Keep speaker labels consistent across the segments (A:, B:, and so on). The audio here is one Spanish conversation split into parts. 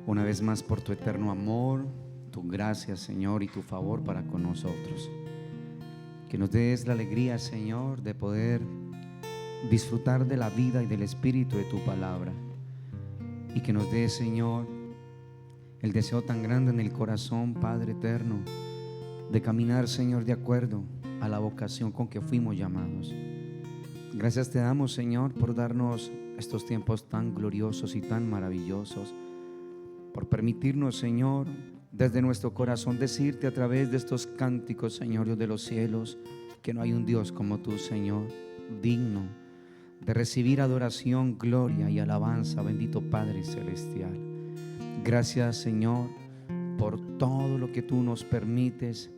A: una vez más por tu eterno amor, tu gracia, Señor, y tu favor para con nosotros. Que nos des la alegría, Señor, de poder disfrutar de la vida y del espíritu de tu palabra. Y que nos des, Señor, el deseo tan grande en el corazón, Padre eterno, de caminar, Señor, de acuerdo a la vocación con que fuimos llamados. Gracias te damos, Señor, por darnos estos tiempos tan gloriosos y tan maravillosos, por permitirnos, Señor, desde nuestro corazón decirte a través de estos cánticos, Señor Dios de los cielos, que no hay un Dios como tú, Señor, digno de recibir adoración, gloria y alabanza, bendito Padre celestial. Gracias, Señor, por todo lo que tú nos permites,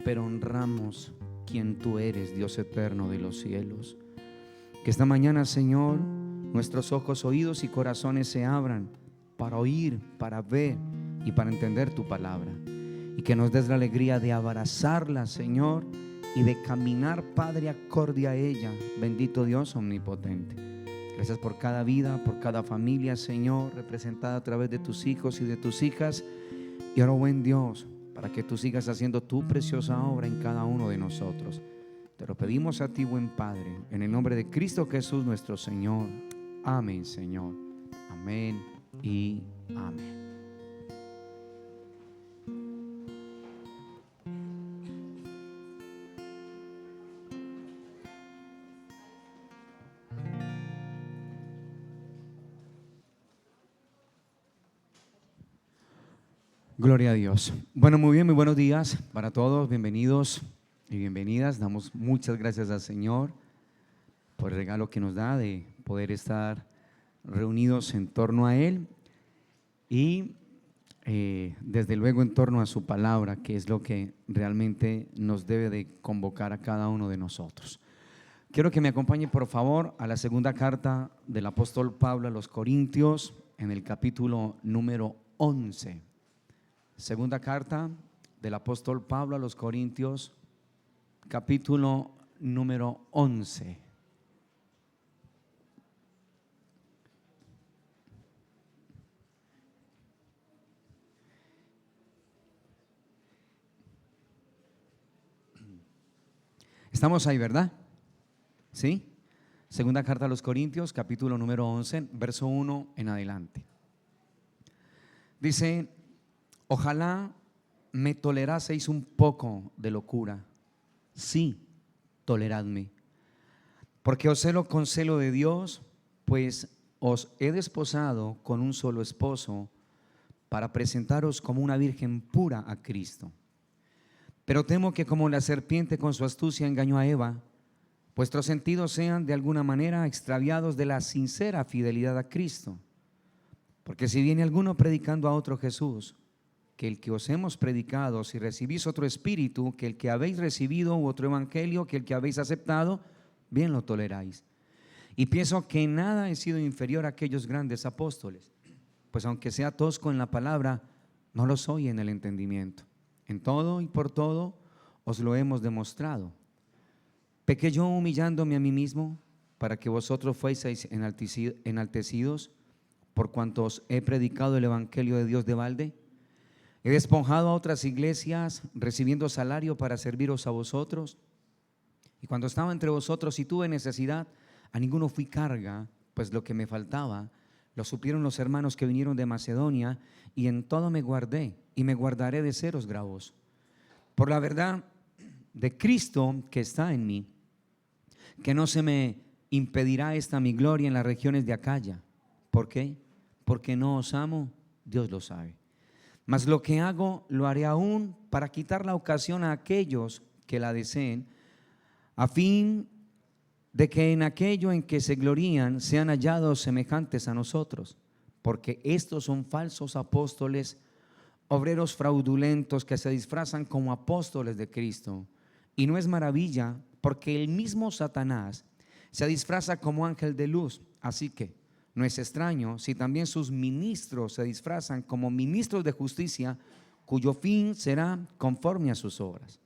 A: pero honramos quien tú eres, Dios eterno de los cielos. Que esta mañana, Señor, nuestros ojos, oídos y corazones se abran para oír, para ver y para entender tu palabra. Y que nos des la alegría de abrazarla, Señor, y de caminar, Padre, acorde a ella. Bendito Dios omnipotente. Gracias por cada vida, por cada familia, Señor, representada a través de tus hijos y de tus hijas. Y ahora, buen Dios, para que tú sigas haciendo tu preciosa obra en cada uno de nosotros. Te lo pedimos a ti, buen Padre, en el nombre de Cristo Jesús nuestro Señor. Amén, Señor. Amén y amén. Gloria a Dios. Bueno, muy bien, muy buenos días para todos. Bienvenidos y bienvenidas. Damos muchas gracias al Señor por el regalo que nos da de poder estar reunidos en torno a Él y desde luego en torno a su palabra, que es lo que realmente nos debe de convocar a cada uno de nosotros. Quiero que me acompañe por favor a la segunda carta del apóstol Pablo a los Corintios, en el capítulo número 11. Segunda carta del apóstol Pablo a los Corintios, capítulo número 11. Estamos ahí, ¿verdad? ¿Sí? Segunda carta a los Corintios, capítulo número 11, verso 1 en adelante. Dice: ojalá me toleraseis un poco de locura. Sí, toleradme. Porque os celo con celo de Dios, pues os he desposado con un solo esposo, para presentaros como una virgen pura a Cristo. Pero temo que como la serpiente con su astucia engañó a Eva, vuestros sentidos sean de alguna manera extraviados de la sincera fidelidad a Cristo. Porque si viene alguno predicando a otro Jesús que el que os hemos predicado, si recibís otro espíritu que el que habéis recibido, u otro evangelio que el que habéis aceptado, bien lo toleráis. Y pienso que en nada he sido inferior a aquellos grandes apóstoles, pues aunque sea tosco en la palabra, no lo soy en el entendimiento. En todo y por todo os lo hemos demostrado. ¿Pequé yo humillándome a mí mismo para que vosotros fueseis enaltecidos por cuanto os he predicado el evangelio de Dios de balde? ¿He despojado a otras iglesias recibiendo salario para serviros a vosotros? Y cuando estaba entre vosotros y tuve necesidad, a ninguno fui carga, pues lo que me faltaba lo suplieron los hermanos que vinieron de Macedonia, y en todo me guardé y me guardaré de seros gravoso. Por la verdad de Cristo que está en mí, que no se me impedirá esta mi gloria en las regiones de Acaya. ¿Por qué? Porque no os amo, Dios lo sabe. Mas lo que hago lo haré aún para quitar la ocasión a aquellos que la deseen, a fin de que en aquello en que se glorían sean hallados semejantes a nosotros, porque estos son falsos apóstoles, obreros fraudulentos que se disfrazan como apóstoles de Cristo. Y no es maravilla, porque el mismo Satanás se disfraza como ángel de luz. Así que no es extraño si también sus ministros se disfrazan como ministros de justicia, cuyo fin será conforme a sus obras.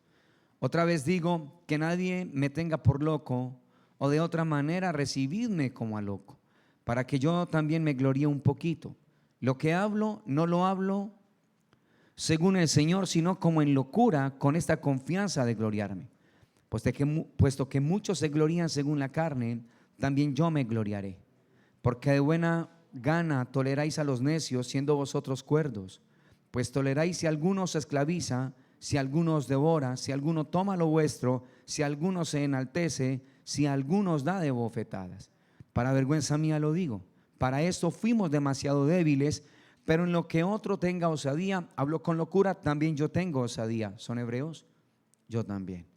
A: Otra vez digo, que nadie me tenga por loco, o de otra manera recibidme como a loco, para que yo también me gloríe un poquito. Lo que hablo, no lo hablo según el Señor, sino como en locura, con esta confianza de gloriarme. Puesto que muchos se glorían según la carne, también yo me gloriaré. Porque de buena gana toleráis a los necios, siendo vosotros cuerdos. Pues toleráis si alguno se esclaviza, si alguno os devora, si alguno toma lo vuestro, si alguno se enaltece, si alguno os da de bofetadas. Para vergüenza mía lo digo. Para esto fuimos demasiado débiles, pero en lo que otro tenga osadía, hablo con locura, también yo tengo osadía. ¿Son hebreos? Yo también.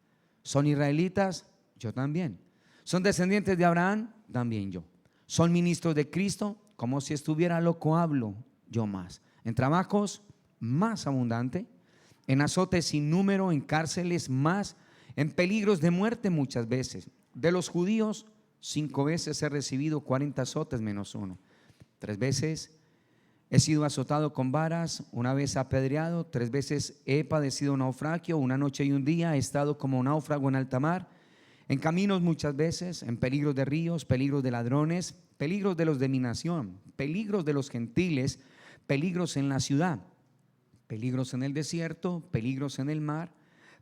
A: ¿Son israelitas? Yo también. ¿Son descendientes de Abraham? También yo. ¿Son ministros de Cristo? Como si estuviera loco hablo, yo más. En trabajos, más abundante. En azotes sin número, en cárceles más, en peligros de muerte muchas veces. De los judíos, 5 veces he recibido 40 azotes menos uno. 3 veces he sido azotado con varas, 1 vez apedreado, 3 veces he padecido naufragio, 1 noche y 1 día he estado como náufrago en alta mar, en caminos muchas veces, en peligros de ríos, peligros de ladrones, peligros de los de mi nación, peligros de los gentiles, peligros en la ciudad, peligros en el desierto, peligros en el mar,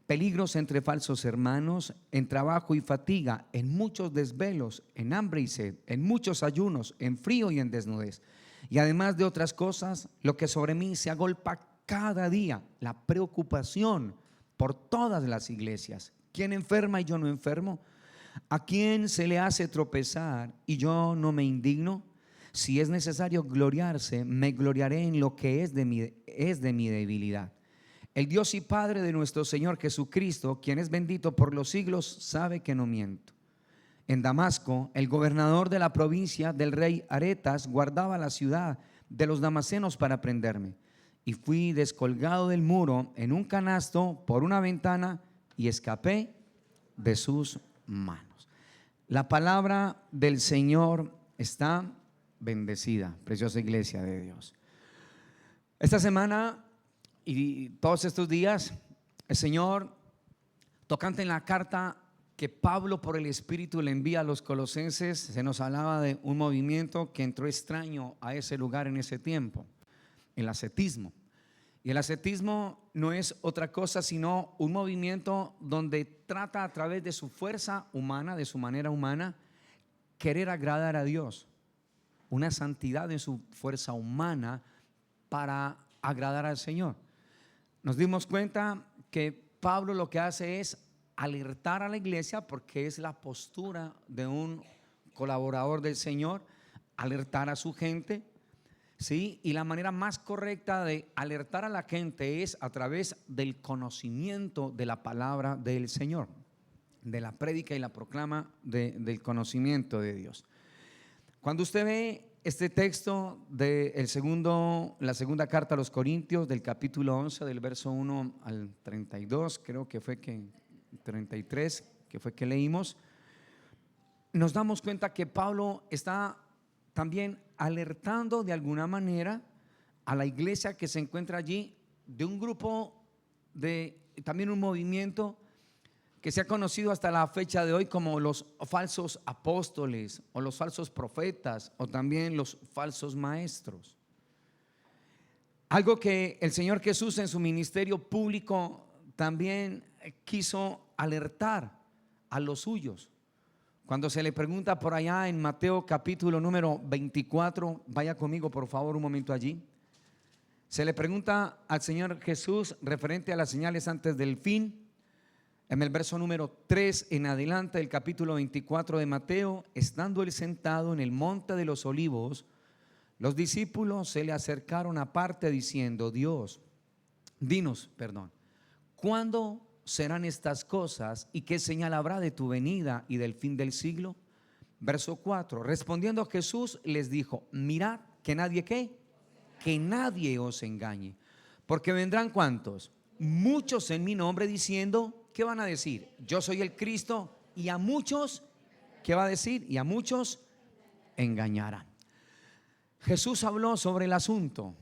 A: peligros entre falsos hermanos, en trabajo y fatiga, en muchos desvelos, en hambre y sed, en muchos ayunos, en frío y en desnudez. Y además de otras cosas, lo que sobre mí se agolpa cada día, la preocupación por todas las iglesias. ¿Quién enferma y yo no enfermo? ¿A quién se le hace tropezar y yo no me indigno? Si es necesario gloriarse, me gloriaré en lo que es de mi debilidad. El Dios y Padre de nuestro Señor Jesucristo, quien es bendito por los siglos, sabe que no miento. En Damasco, el gobernador de la provincia del rey Aretas guardaba la ciudad de los damasenos para prenderme. Y fui descolgado del muro en un canasto por una ventana y escapé de sus manos. La palabra del Señor está bendecida, preciosa iglesia de Dios. Esta semana y todos estos días, el Señor, tocante en la carta que Pablo por el Espíritu le envía a los colosenses, se nos hablaba de un movimiento que entró extraño a ese lugar en ese tiempo, el ascetismo. Y el ascetismo no es otra cosa sino un movimiento donde trata a través de su fuerza humana, de su manera humana, querer agradar a Dios. Una santidad en su fuerza humana para agradar al Señor. Nos dimos cuenta que Pablo lo que hace es alertar a la iglesia, porque es la postura de un colaborador del Señor, alertar a su gente, ¿sí? Y la manera más correcta de alertar a la gente es a través del conocimiento de la palabra del Señor, de la prédica y la proclama del conocimiento de Dios. Cuando usted ve este texto de la segunda carta a los Corintios, del capítulo 11, del verso 1 al 32, creo que fue que 33, que fue que leímos, nos damos cuenta que Pablo está también alertando de alguna manera a la iglesia que se encuentra allí, de un grupo, también un movimiento que se ha conocido hasta la fecha de hoy como los falsos apóstoles o los falsos profetas o también los falsos maestros. Algo que el Señor Jesús en su ministerio público también quiso alertar a los suyos. Cuando se le pregunta por allá en Mateo capítulo número 24, vaya conmigo por favor un momento allí. Se le pregunta al Señor Jesús referente a las señales antes del fin. En el verso número 3 en adelante del capítulo 24 de Mateo, estando él sentado en el monte de los olivos, los discípulos se le acercaron aparte diciendo: dinos, ¿cuándo serán estas cosas y qué señal habrá de tu venida y del fin del siglo? Verso 4, respondiendo Jesús les dijo: mirad que nadie que nadie os engañe, porque vendrán ¿cuántos? Muchos en mi nombre diciendo, ¿qué van a decir? Yo soy el Cristo, y a muchos, ¿qué va a decir? Y a muchos engañarán. Jesús habló sobre el asunto.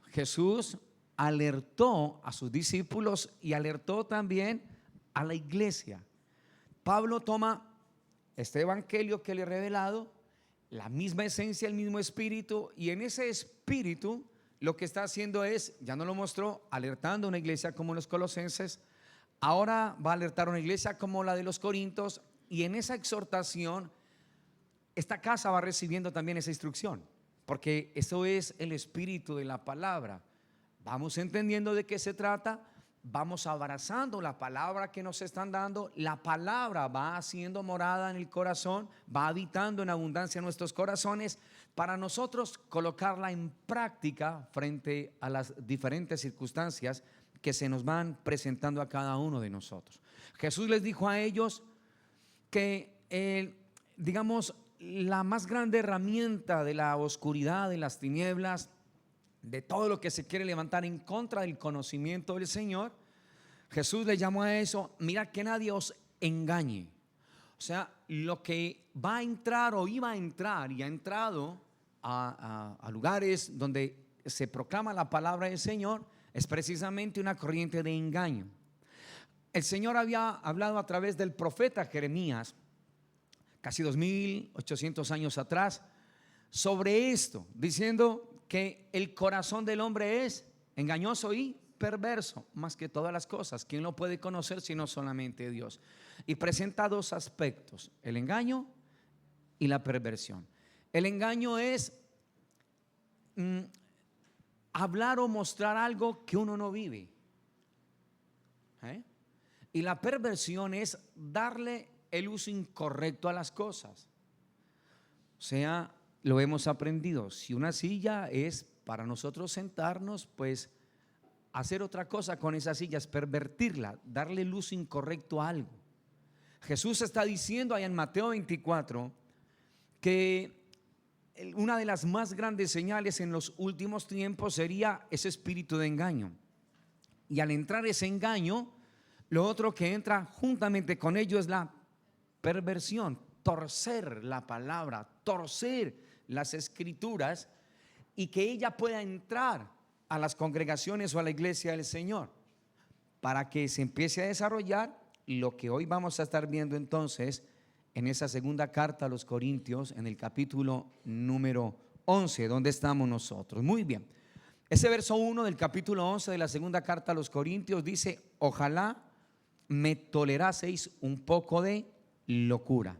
A: Jesús alertó a sus discípulos y alertó también a la iglesia. Pablo toma este evangelio que le he revelado, la misma esencia, el mismo espíritu, y en ese espíritu lo que está haciendo es, ya no lo mostró, alertando a una iglesia como los Colosenses. Ahora va a alertar a una iglesia como la de los Corintios, y en esa exhortación esta casa va recibiendo también esa instrucción, porque eso es el espíritu de la palabra. Vamos entendiendo de qué se trata, vamos abrazando la palabra que nos están dando. La palabra va haciendo morada en el corazón, va habitando en abundancia en nuestros corazones, para nosotros colocarla en práctica frente a las diferentes circunstancias que se nos van presentando a cada uno de nosotros. Jesús les dijo a ellos que digamos, la más grande herramienta de la oscuridad, de las tinieblas, de todo lo que se quiere levantar en contra del conocimiento del Señor, Jesús le llamó a eso: mira que nadie os engañe. O sea, lo que va a entrar o iba a entrar y ha entrado a lugares donde se proclama la palabra del Señor es precisamente una corriente de engaño. El Señor había hablado a través del profeta Jeremías, casi 2800 años atrás, sobre esto, diciendo que el corazón del hombre es engañoso y perverso más que todas las cosas. ¿Quién lo puede conocer sino solamente Dios? Y presenta dos aspectos: el engaño y la perversión. El engaño es hablar o mostrar algo que uno no vive, y la perversión es darle el uso incorrecto a las cosas. O sea, lo hemos aprendido: si una silla es para nosotros sentarnos, pues hacer otra cosa con esa silla es pervertirla, darle el uso incorrecto a algo. Jesús está diciendo allá en Mateo 24 que una de las más grandes señales en los últimos tiempos sería ese espíritu de engaño. Y al entrar ese engaño, lo otro que entra juntamente con ello es la perversión, torcer la palabra, torcer las escrituras, y que ella pueda entrar a las congregaciones o a la iglesia del Señor, para que se empiece a desarrollar lo que hoy vamos a estar viendo entonces en esa segunda carta a los Corintios, en el capítulo número 11, donde estamos nosotros. Muy bien, ese verso 1 del capítulo 11 de la segunda carta a los Corintios dice: ojalá me toleraseis un poco de locura.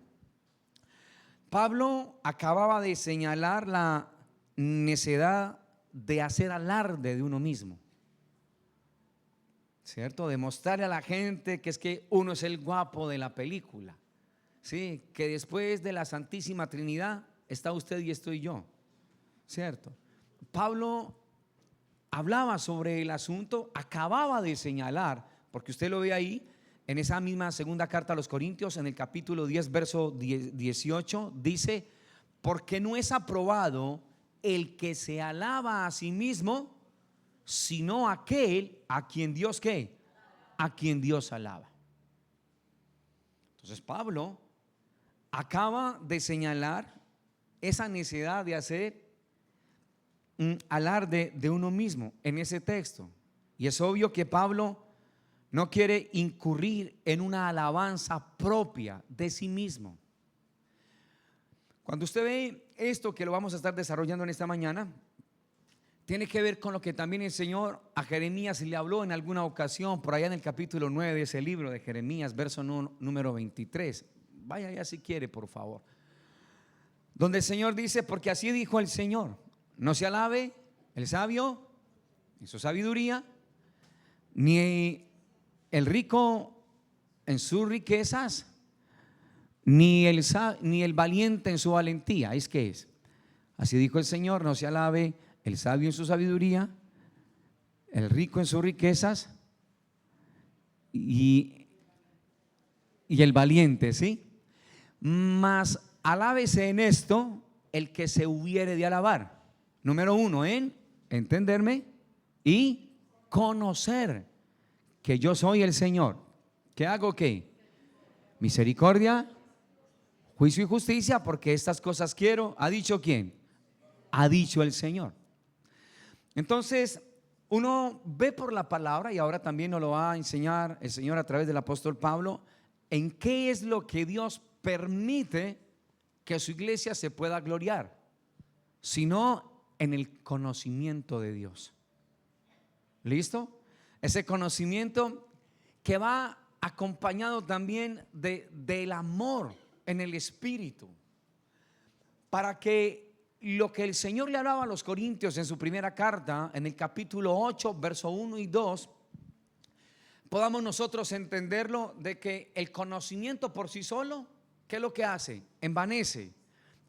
A: Pablo acababa de señalar la necedad de hacer alarde de uno mismo, ¿cierto? De mostrarle a la gente que es que uno es el guapo de la película, ¿sí? Que después de la Santísima Trinidad está usted y estoy yo, ¿cierto? Pablo hablaba sobre el asunto, acababa de señalar, porque usted lo ve ahí en esa misma segunda carta a los Corintios, en el capítulo 10, verso 18, dice: porque no es aprobado el que se alaba a sí mismo, sino aquel a quien Dios ¿qué? A quien Dios alaba. Entonces Pablo acaba de señalar esa necesidad de hacer un alarde de uno mismo en ese texto. Y es obvio que Pablo no quiere incurrir en una alabanza propia de sí mismo. Cuando usted ve esto que lo vamos a estar desarrollando en esta mañana, tiene que ver con lo que también el Señor a Jeremías le habló en alguna ocasión, por allá en el capítulo 9 de ese libro de Jeremías, verso número 23. Vaya allá si quiere, por favor. Donde el Señor dice: porque así dijo el Señor, no se alabe el sabio en su sabiduría, ni el rico en sus riquezas, ni el valiente en su valentía. ¿Es que es? Así dijo el Señor: no se alabe el sabio en su sabiduría, el rico en sus riquezas y el valiente, ¿sí? Mas alábese en esto el que se hubiere de alabar. Número 1, en entenderme y conocer que yo soy el Señor. ¿Qué hago? ¿Qué? Misericordia, juicio y justicia, porque estas cosas quiero. ¿Ha dicho quién? Ha dicho el Señor. Entonces uno ve por la palabra, y ahora también nos lo va a enseñar el Señor a través del apóstol Pablo, en qué es lo que Dios permite que su iglesia se pueda gloriar, sino en el conocimiento de Dios. ¿Listo? Ese conocimiento que va acompañado también del amor en el Espíritu, para que lo que el Señor le hablaba a los Corintios en su primera carta, en el capítulo 8, verso 1 y 2, podamos nosotros entenderlo, de que el conocimiento por sí solo, ¿qué es lo que hace? Envanece.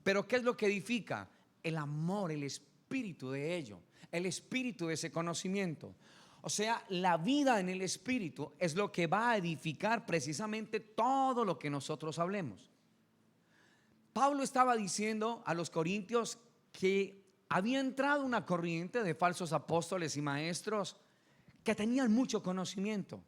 A: Pero ¿qué es lo que edifica? El amor, el espíritu de ello, el espíritu de ese conocimiento. O sea, la vida en el espíritu es lo que va a edificar precisamente todo lo que nosotros hablemos. Pablo estaba diciendo a los corintios que había entrado una corriente de falsos apóstoles y maestros que tenían mucho conocimiento.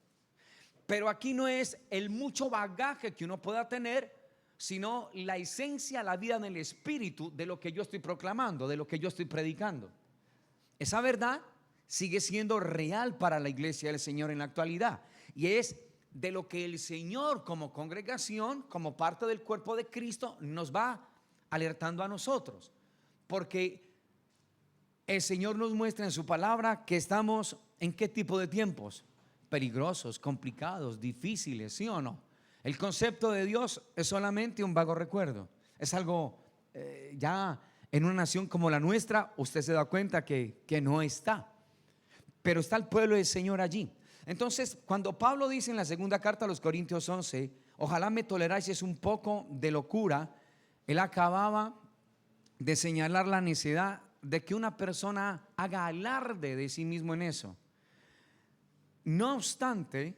A: Pero aquí no es el mucho bagaje que uno pueda tener, sino la esencia, la vida en el espíritu de lo que yo estoy proclamando, de lo que yo estoy predicando. Esa verdad sigue siendo real para la iglesia del Señor en la actualidad, y es de lo que el Señor como congregación, como parte del cuerpo de Cristo, nos va alertando a nosotros, porque el Señor nos muestra en su palabra que estamos en qué tipo de tiempos: peligrosos, complicados, difíciles, ¿sí o no? El concepto de Dios es solamente un vago recuerdo, es algo ya en una nación como la nuestra, usted se da cuenta que no está, pero está el pueblo del Señor allí. Entonces, cuando Pablo dice en la segunda carta a los Corintios 11, ojalá me toleráis un poco de locura, él acababa de señalar la necesidad de que una persona haga alarde de sí mismo en eso. No obstante,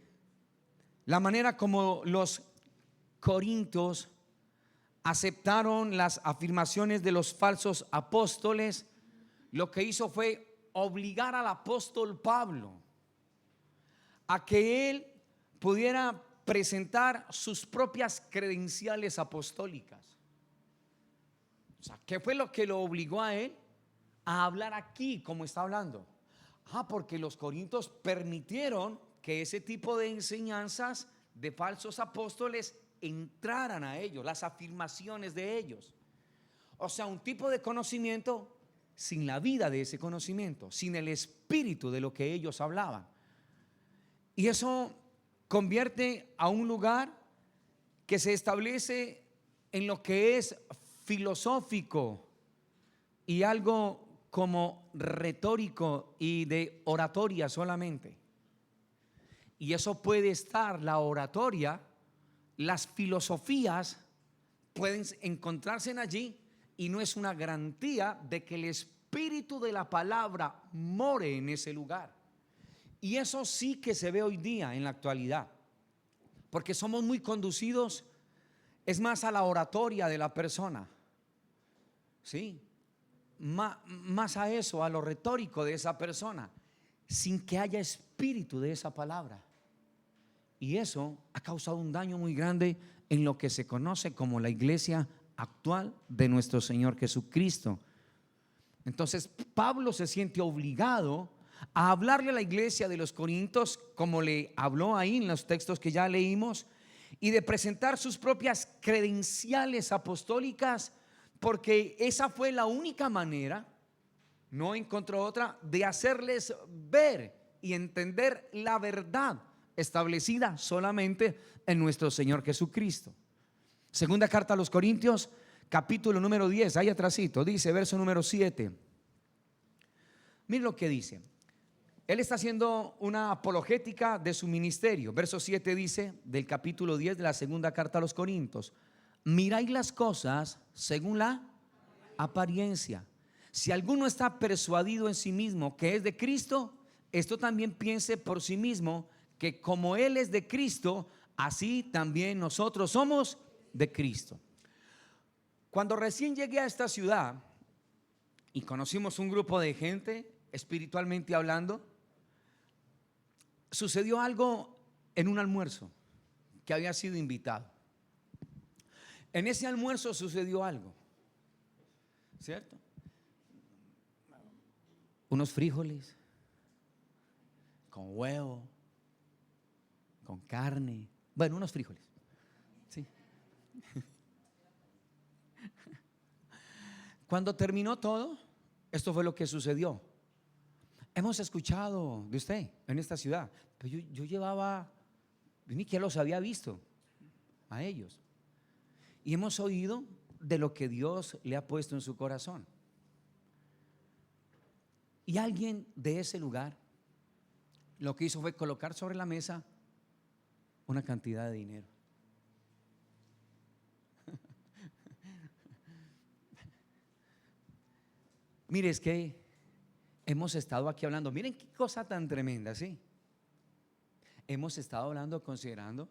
A: la manera como los corintios aceptaron las afirmaciones de los falsos apóstoles, lo que hizo fue obligar al apóstol Pablo a que él pudiera presentar sus propias credenciales apostólicas. O sea, ¿qué fue lo que lo obligó a él a hablar aquí como está hablando? Porque los corintios permitieron que ese tipo de enseñanzas de falsos apóstoles entraran a ellos, las afirmaciones de ellos. O sea, un tipo de conocimiento sin la vida de ese conocimiento, sin el espíritu de lo que ellos hablaban. Y eso convierte a un lugar que se establece en lo que es filosófico y algo como retórico y de oratoria solamente. Y eso puede estar, la oratoria, las filosofías pueden encontrarse en allí, y no es una garantía de que el espíritu de la palabra more en ese lugar. Y eso sí que se ve hoy día en la actualidad, porque somos muy conducidos, es más, a la oratoria de la persona, ¿sí? Más a eso, a lo retórico de esa persona, sin que haya espíritu de esa palabra. Y eso ha causado un daño muy grande en lo que se conoce como la iglesia actual de nuestro Señor Jesucristo. Entonces Pablo se siente obligado a hablarle a la iglesia de los Corintios, como le habló ahí en los textos que ya leímos, y de presentar sus propias credenciales apostólicas, porque esa fue la única manera, no encontró otra, de hacerles ver y entender la verdad establecida solamente en nuestro Señor Jesucristo. Segunda carta a los Corintios, capítulo número 10, ahí atrásito, dice, verso número 7. Miren lo que dice. Él está haciendo una apologética de su ministerio. Verso 7 dice, del capítulo 10 de la segunda carta a los Corintios: miráis las cosas según la apariencia. Si alguno está persuadido en sí mismo que es de Cristo, esto también piense por sí mismo, que como Él es de Cristo, así también nosotros somos de Cristo. Cuando recién llegué a esta ciudad y conocimos un grupo de gente, espiritualmente hablando, sucedió algo en un almuerzo que había sido invitado. En ese almuerzo sucedió algo, ¿cierto? Unos frijoles con huevo, con carne, bueno, unos frijoles, sí. Cuando terminó todo, Esto fue lo que sucedió. Hemos escuchado de usted en esta ciudad, pero yo llevaba, ni que los había visto a ellos. Y hemos oído de lo que Dios le ha puesto en su corazón. Y alguien de ese lugar lo que hizo fue colocar sobre la mesa una cantidad de dinero. Mire, es que hemos estado aquí hablando, miren qué cosa tan tremenda, ¿sí? Hemos estado hablando, considerando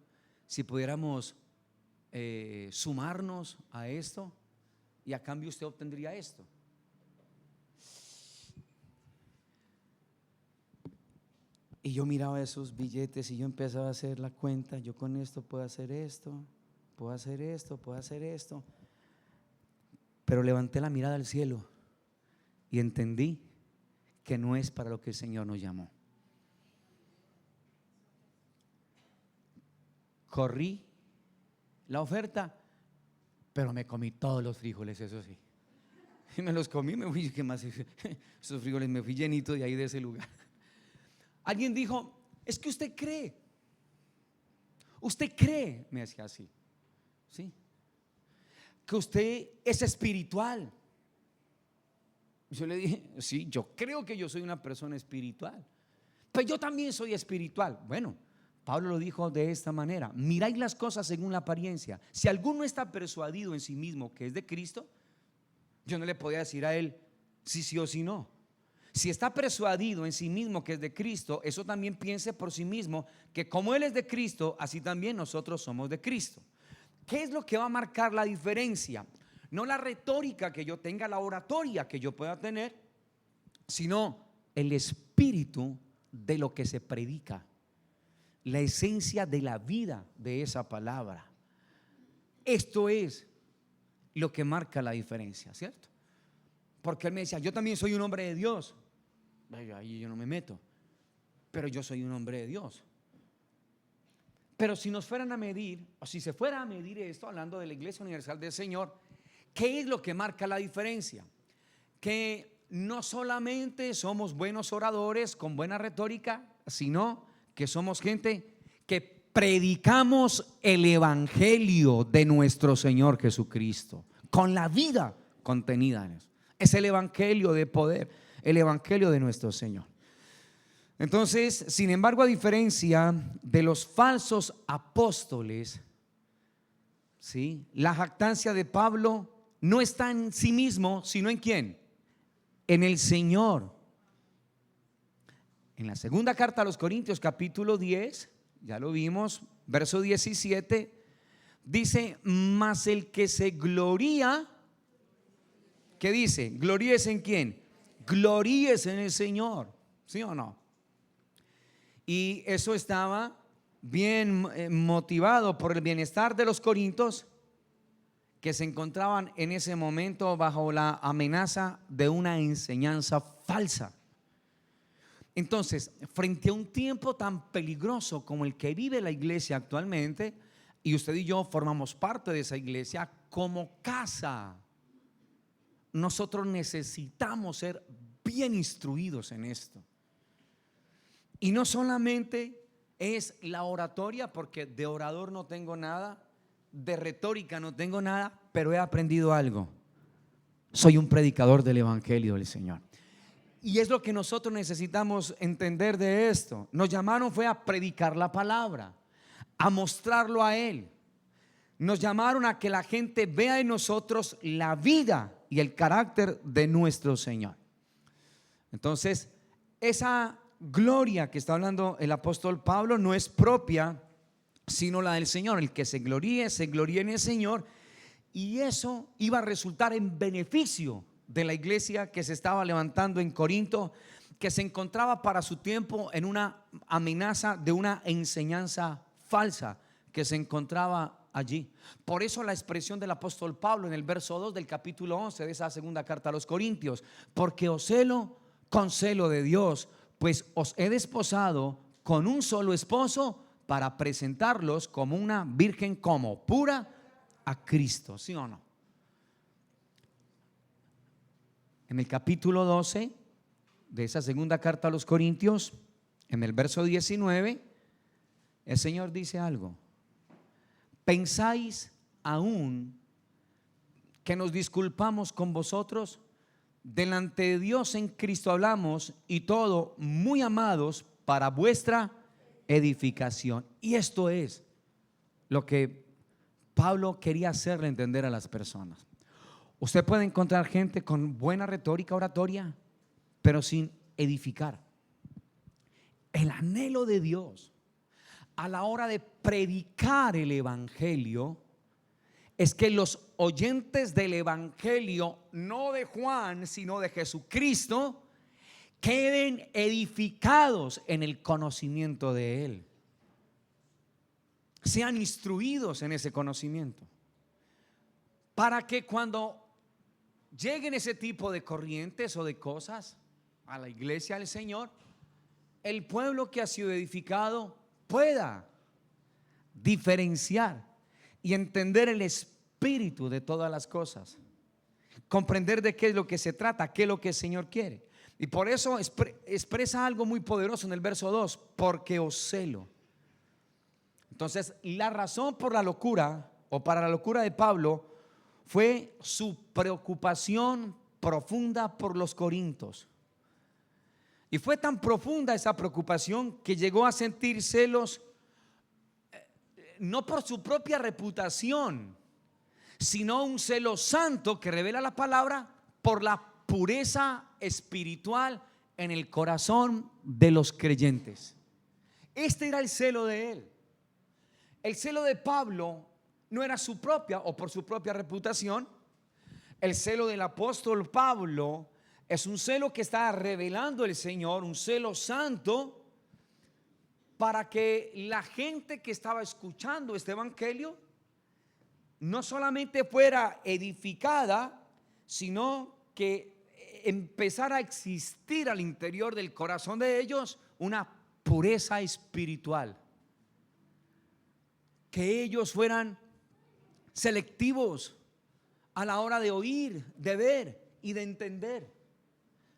A: si pudiéramos sumarnos a esto y a cambio usted obtendría esto. Y yo miraba esos billetes y yo empezaba a hacer la cuenta, yo con esto puedo hacer esto, puedo hacer esto, puedo hacer esto. Pero levanté la mirada al cielo y entendí que no es para lo que el Señor nos llamó. Corrí la oferta, pero me comí todos los frijoles, eso sí. Y me los comí, me fui, ¿qué más? Esos frijoles me fui llenito de ahí, de ese lugar. Alguien dijo, es que usted cree, me decía así, ¿sí? Que usted es espiritual. Yo le dije, sí, yo creo que yo soy una persona espiritual, pero yo también soy espiritual. Bueno, Pablo lo dijo de esta manera: miráis las cosas según la apariencia. Si alguno está persuadido en sí mismo que es de Cristo, yo no le podía decir a él si sí o si no. Si está persuadido en sí mismo que es de Cristo, eso también piense por sí mismo que como él es de Cristo, así también nosotros somos de Cristo. ¿Qué es lo que va a marcar la diferencia? No la retórica que yo tenga, la oratoria que yo pueda tener, sino el espíritu de lo que se predica, la esencia de la vida de esa palabra. Esto es lo que marca la diferencia, ¿cierto? Porque él me decía, yo también soy un hombre de Dios. Ahí yo no me meto, pero yo soy un hombre de Dios. Pero si nos fueran a medir, o si se fuera a medir esto, hablando de la Iglesia Universal del Señor, ¿qué es lo que marca la diferencia? Que no solamente somos buenos oradores con buena retórica, sino que somos gente que predicamos el evangelio de nuestro Señor Jesucristo, con la vida contenida en eso. Es el evangelio de poder, el evangelio de nuestro Señor. Entonces, sin embargo, a diferencia de los falsos apóstoles, ¿sí?, la jactancia de Pablo no está en sí mismo, sino en ¿quién? En el Señor. En la segunda carta a los Corintios, capítulo 10, ya lo vimos, verso 17, dice: mas el que se gloría, ¿qué dice? ¿Gloríese en quién? Gloríese en el Señor, ¿sí o no? Y eso estaba bien motivado por el bienestar de los corintios, que se encontraban en ese momento bajo la amenaza de una enseñanza falsa. Entonces, frente a un tiempo tan peligroso como el que vive la iglesia actualmente, y usted y yo formamos parte de esa iglesia como casa, nosotros necesitamos ser bien instruidos en esto. Y no solamente es la oratoria, porque de orador no tengo nada, de retórica no tengo nada, pero he aprendido algo: soy un predicador del evangelio del Señor. Y es lo que nosotros necesitamos entender de esto. Nos llamaron fue a predicar la palabra, a mostrarlo a Él. Nos llamaron a que la gente vea en nosotros la vida y el carácter de nuestro Señor. Entonces, esa gloria que está hablando el apóstol Pablo no es propia, sino la del Señor. El que se gloríe en el Señor. Y eso iba a resultar en beneficio de la iglesia que se estaba levantando en Corinto, que se encontraba para su tiempo en una amenaza de una enseñanza falsa que se encontraba allí. Por eso la expresión del apóstol Pablo en el verso 2 del capítulo 11 de esa segunda carta a los Corintios: porque os celo con celo de Dios, pues os he desposado con un solo esposo, para presentarlos como una virgen, como pura a Cristo. ¿Sí o no? en el capítulo 12 de esa segunda carta a los Corintios, en el verso 19, el Señor dice algo. ¿Pensáis aún que nos disculpamos con vosotros? Delante de Dios en Cristo hablamos, y todo muy amados para vuestra edificación. Y esto es lo que Pablo quería hacerle entender a las personas. Usted puede encontrar gente con buena retórica oratoria, pero sin edificar. El anhelo de Dios a la hora de predicar el evangelio es que los oyentes del evangelio, no de Juan, sino de Jesucristo, queden edificados en el conocimiento de Él, sean instruidos en ese conocimiento, para que cuando lleguen ese tipo de corrientes o de cosas a la iglesia del Señor, el pueblo que ha sido edificado pueda diferenciar y entender el espíritu de todas las cosas, comprender de qué es lo que se trata, qué es lo que el Señor quiere. Y por eso expresa algo muy poderoso en el verso 2, porque os celo. Entonces, la razón por la locura, o para la locura de Pablo, fue su preocupación profunda por los corintios. Y fue tan profunda esa preocupación que llegó a sentir celos, no por su propia reputación, sino un celo santo que revela la palabra por la pureza espiritual en el corazón de los creyentes. Este era el celo de él. El celo de Pablo no era su propia o por su propia reputación. El celo del apóstol Pablo es un celo que está revelando el Señor, un celo santo, para que la gente que estaba escuchando este evangelio no solamente fuera edificada, sino que empezara a existir al interior del corazón de ellos una pureza espiritual, que ellos fueran selectivos a la hora de oír, de ver y de entender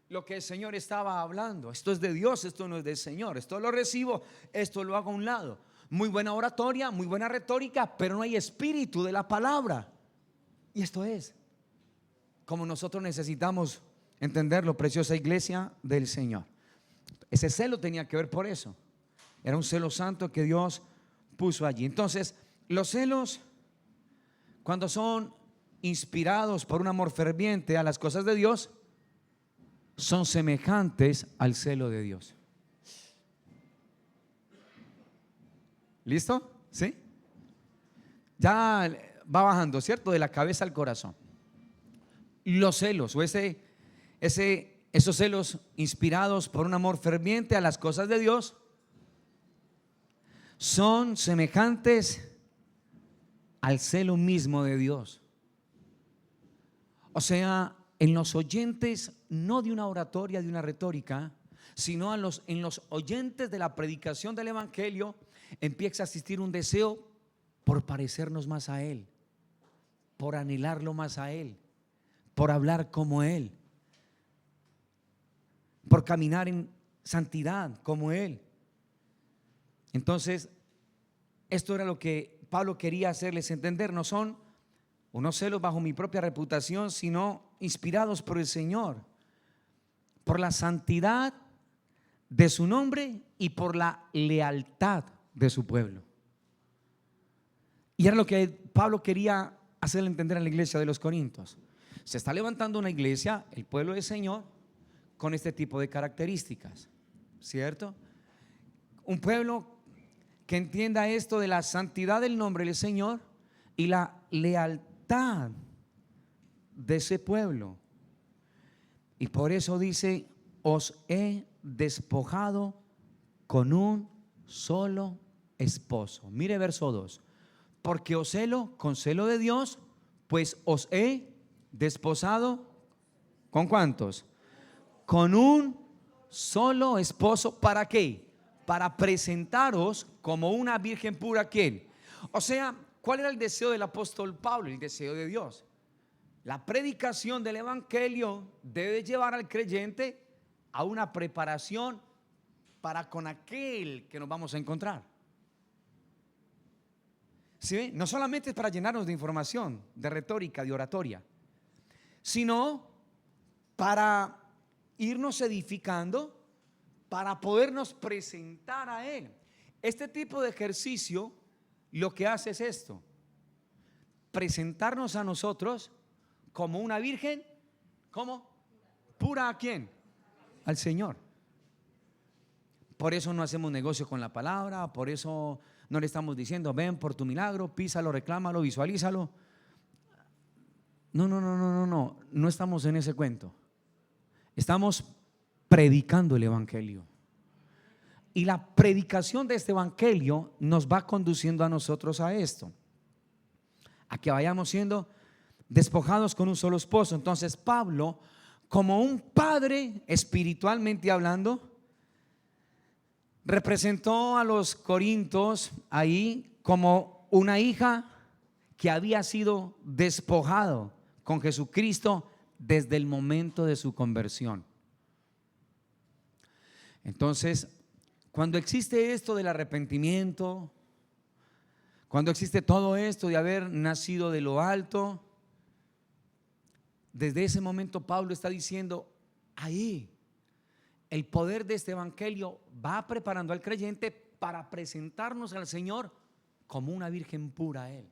A: lo que el Señor estaba hablando. Esto es de Dios, esto no es del Señor. Esto lo recibo, esto lo hago a un lado. Muy buena oratoria, muy buena retórica, pero no hay espíritu de la palabra. Y esto es como nosotros necesitamos entenderlo, preciosa iglesia del Señor. Ese celo tenía que ver por eso. Era un celo santo que Dios puso allí. Entonces, los celos, cuando son inspirados por un amor ferviente a las cosas de Dios, son semejantes al celo de Dios. ¿Listo? ¿Sí? Ya va bajando, ¿cierto? De la cabeza al corazón. Los celos o esos celos inspirados por un amor ferviente a las cosas de Dios son semejantes al celo mismo de Dios. O sea, en los oyentes, no de una oratoria, de una retórica, sino en los oyentes de la predicación del evangelio, empieza a existir un deseo por parecernos más a Él, por anhelarlo más a Él, por hablar como Él, por caminar en santidad como Él. Entonces, esto era lo que Pablo quería hacerles entender. No son unos celos bajo mi propia reputación, sino inspirados por el Señor, por la santidad de su nombre y por la lealtad de su pueblo. Y era lo que Pablo quería hacerle entender a la iglesia de los Corintios. Se está levantando una iglesia, el pueblo del Señor, con este tipo de características, ¿cierto? Un pueblo que entienda esto de la santidad del nombre del Señor y la lealtad de ese pueblo. Y por eso dice: os he despojado con un solo esposo. Mire verso 2. Porque os celo con celo de Dios, pues os he desposado ¿con cuántos? Con un solo esposo. ¿Para qué? Para presentaros como una virgen pura. ¿Quién? O sea, ¿cuál era el deseo del apóstol Pablo? El deseo de Dios. La predicación del evangelio debe llevar al creyente a una preparación para con aquel que nos vamos a encontrar. ¿Sí? No solamente es para llenarnos de información, de retórica, de oratoria, sino para irnos edificando, para podernos presentar a Él. Este tipo de ejercicio lo que hace es esto: presentarnos a nosotros como una virgen, ¿cómo? ¿Pura a quién? Al Señor. Por eso no hacemos negocio con la palabra, por eso no le estamos diciendo ven por tu milagro, písalo, reclámalo, visualízalo. No estamos en ese cuento. Estamos predicando el evangelio. Y la predicación de este evangelio nos va conduciendo a nosotros a esto, a que vayamos siendo despojados con un solo esposo. Entonces Pablo, como un padre espiritualmente hablando, representó a los corintios ahí como una hija que había sido despojado con Jesucristo desde el momento de su conversión. Entonces, cuando existe esto del arrepentimiento, cuando existe todo esto de haber nacido de lo alto, desde ese momento Pablo está diciendo, ahí el poder de este evangelio va preparando al creyente para presentarnos al Señor como una virgen pura a Él,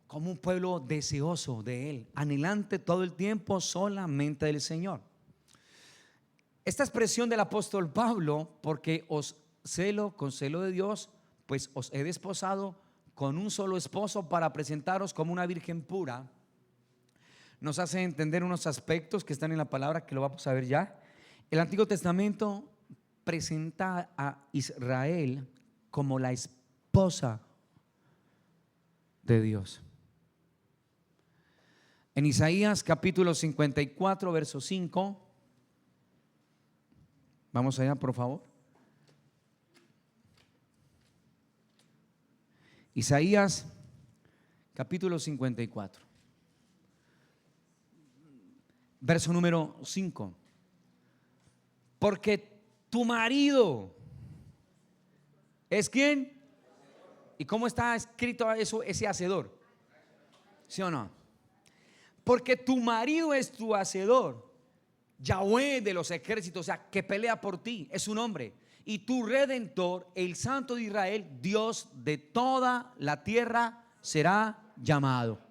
A: como un pueblo deseoso de Él, anhelante todo el tiempo solamente del Señor. Esta expresión del apóstol Pablo, porque os celo con celo de Dios, pues os he desposado con un solo esposo para presentaros como una virgen pura, nos hace entender unos aspectos que están en la palabra, que lo vamos a ver ya. El Antiguo Testamento presenta a Israel como la esposa de Dios. En Isaías capítulo 54 verso 5, vamos allá por favor. Isaías capítulo 54 verso número 5. Porque tu marido es ¿quién? ¿Y cómo está escrito eso, ese hacedor? ¿Sí o no? Porque tu marido es tu hacedor, Yahweh de los ejércitos, o sea, que pelea por ti, es su nombre. Y tu redentor, el Santo de Israel, Dios de toda la tierra, será llamado.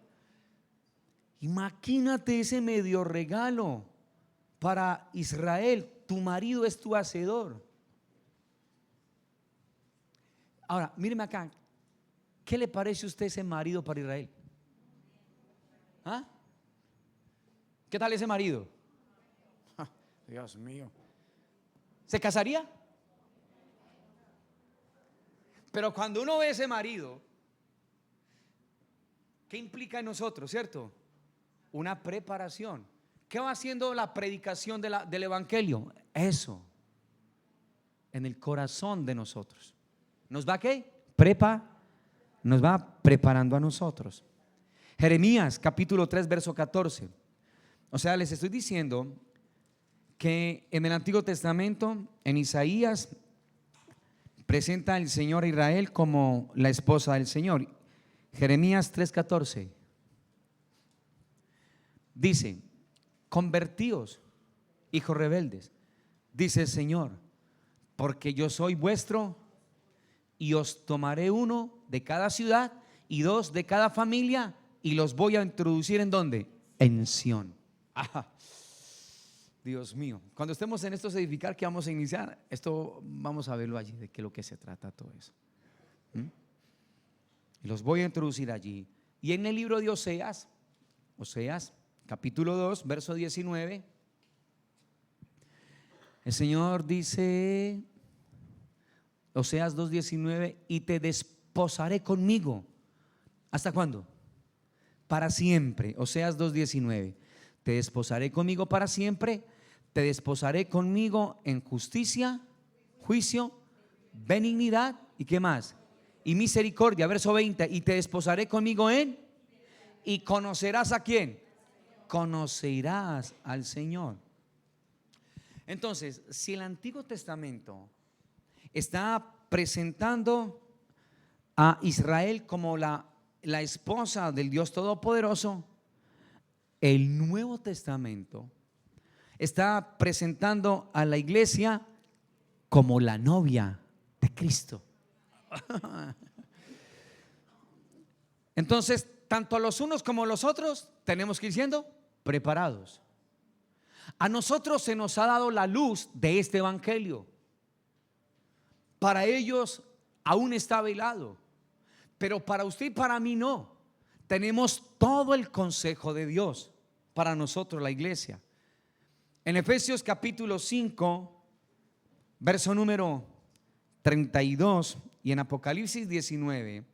A: Imagínate ese medio regalo para Israel. Tu marido es tu hacedor. Ahora, míreme acá. ¿Qué le parece a usted ese marido para Israel? ¿Ah? ¿Qué tal ese marido? Dios mío. ¿Se casaría? Pero cuando uno ve ese marido, ¿qué implica en nosotros, cierto? Una preparación. ¿Qué va haciendo la predicación del evangelio? Eso, en el corazón de nosotros. ¿Nos va qué? Nos va preparando a nosotros. Jeremías capítulo 3 verso 14. O sea, les estoy diciendo que en el Antiguo Testamento, en Isaías, presenta al Señor a Israel como la esposa del Señor. Jeremías 3:14 dice: convertíos, hijos rebeldes, dice el Señor, porque yo soy vuestro y os tomaré uno de cada ciudad y dos de cada familia y los voy a introducir ¿en dónde? En Sión. Ajá. Dios mío, cuando estemos en estos edificar que vamos a iniciar, esto vamos a verlo allí, de qué es lo que se trata todo eso. Y los voy a introducir allí. Y en el libro de Oseas capítulo 2 verso 19, el Señor dice, Oseas 2:19, y te desposaré conmigo. ¿Hasta cuándo? Para siempre. Oseas 2:19, te desposaré conmigo para siempre. Te desposaré conmigo en justicia, juicio, benignidad y ¿qué más? Y misericordia. Verso 20, y te desposaré conmigo en ¿Y conocerás a quién? Conocerás al Señor. Entonces, si el Antiguo Testamento está presentando a Israel como la esposa del Dios Todopoderoso, el Nuevo Testamento está presentando a la iglesia como la novia de Cristo. Entonces, tanto los unos como los otros tenemos que ir siendo preparados. A nosotros se nos ha dado la luz de este evangelio. Para ellos aún está velado, pero para usted y para mí no. Tenemos todo el consejo de Dios para nosotros, la iglesia. En Efesios capítulo 5, verso número 32, y en Apocalipsis 19,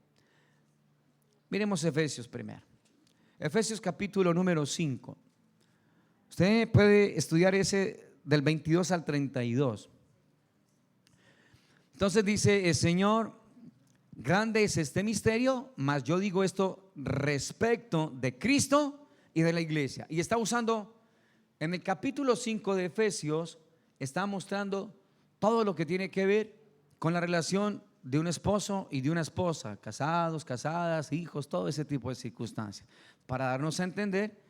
A: miremos Efesios primero. Efesios capítulo número 5. Usted puede estudiar ese del 22 al 32. Entonces dice el Señor: grande es este misterio, mas yo digo esto respecto de Cristo y de la iglesia. Y está usando, en el capítulo 5 de Efesios, está mostrando todo lo que tiene que ver con la relación de un esposo y de una esposa, casados, casadas, hijos, todo ese tipo de circunstancias, para darnos a entender,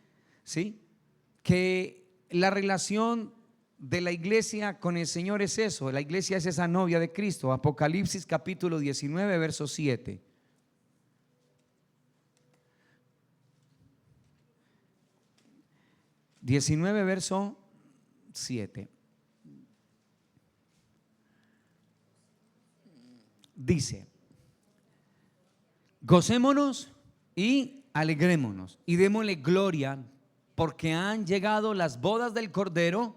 A: ¿sí?, que la relación de la iglesia con el Señor es eso. La iglesia es esa novia de Cristo. Apocalipsis capítulo 19, verso 7. Verso 7. Dice: gocémonos y alegrémonos y démosle gloria, porque han llegado las bodas del Cordero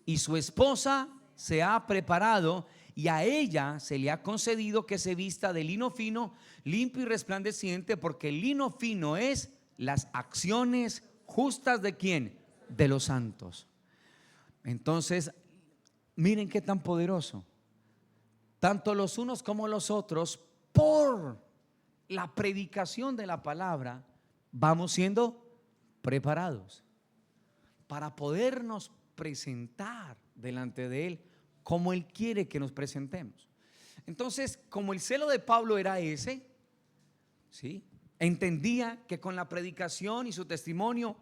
A: y su esposa se ha preparado, y a ella se le ha concedido que se vista de lino fino, limpio y resplandeciente, porque el lino fino es las acciones justas ¿de quién? De los santos. Entonces, miren qué tan poderoso. Tanto los unos como los otros, por la predicación de la palabra, vamos siendo preparados para podernos presentar delante de Él como Él quiere que nos presentemos. Entonces, como el celo de Pablo era ese, ¿sí?, entendía que con la predicación y su testimonio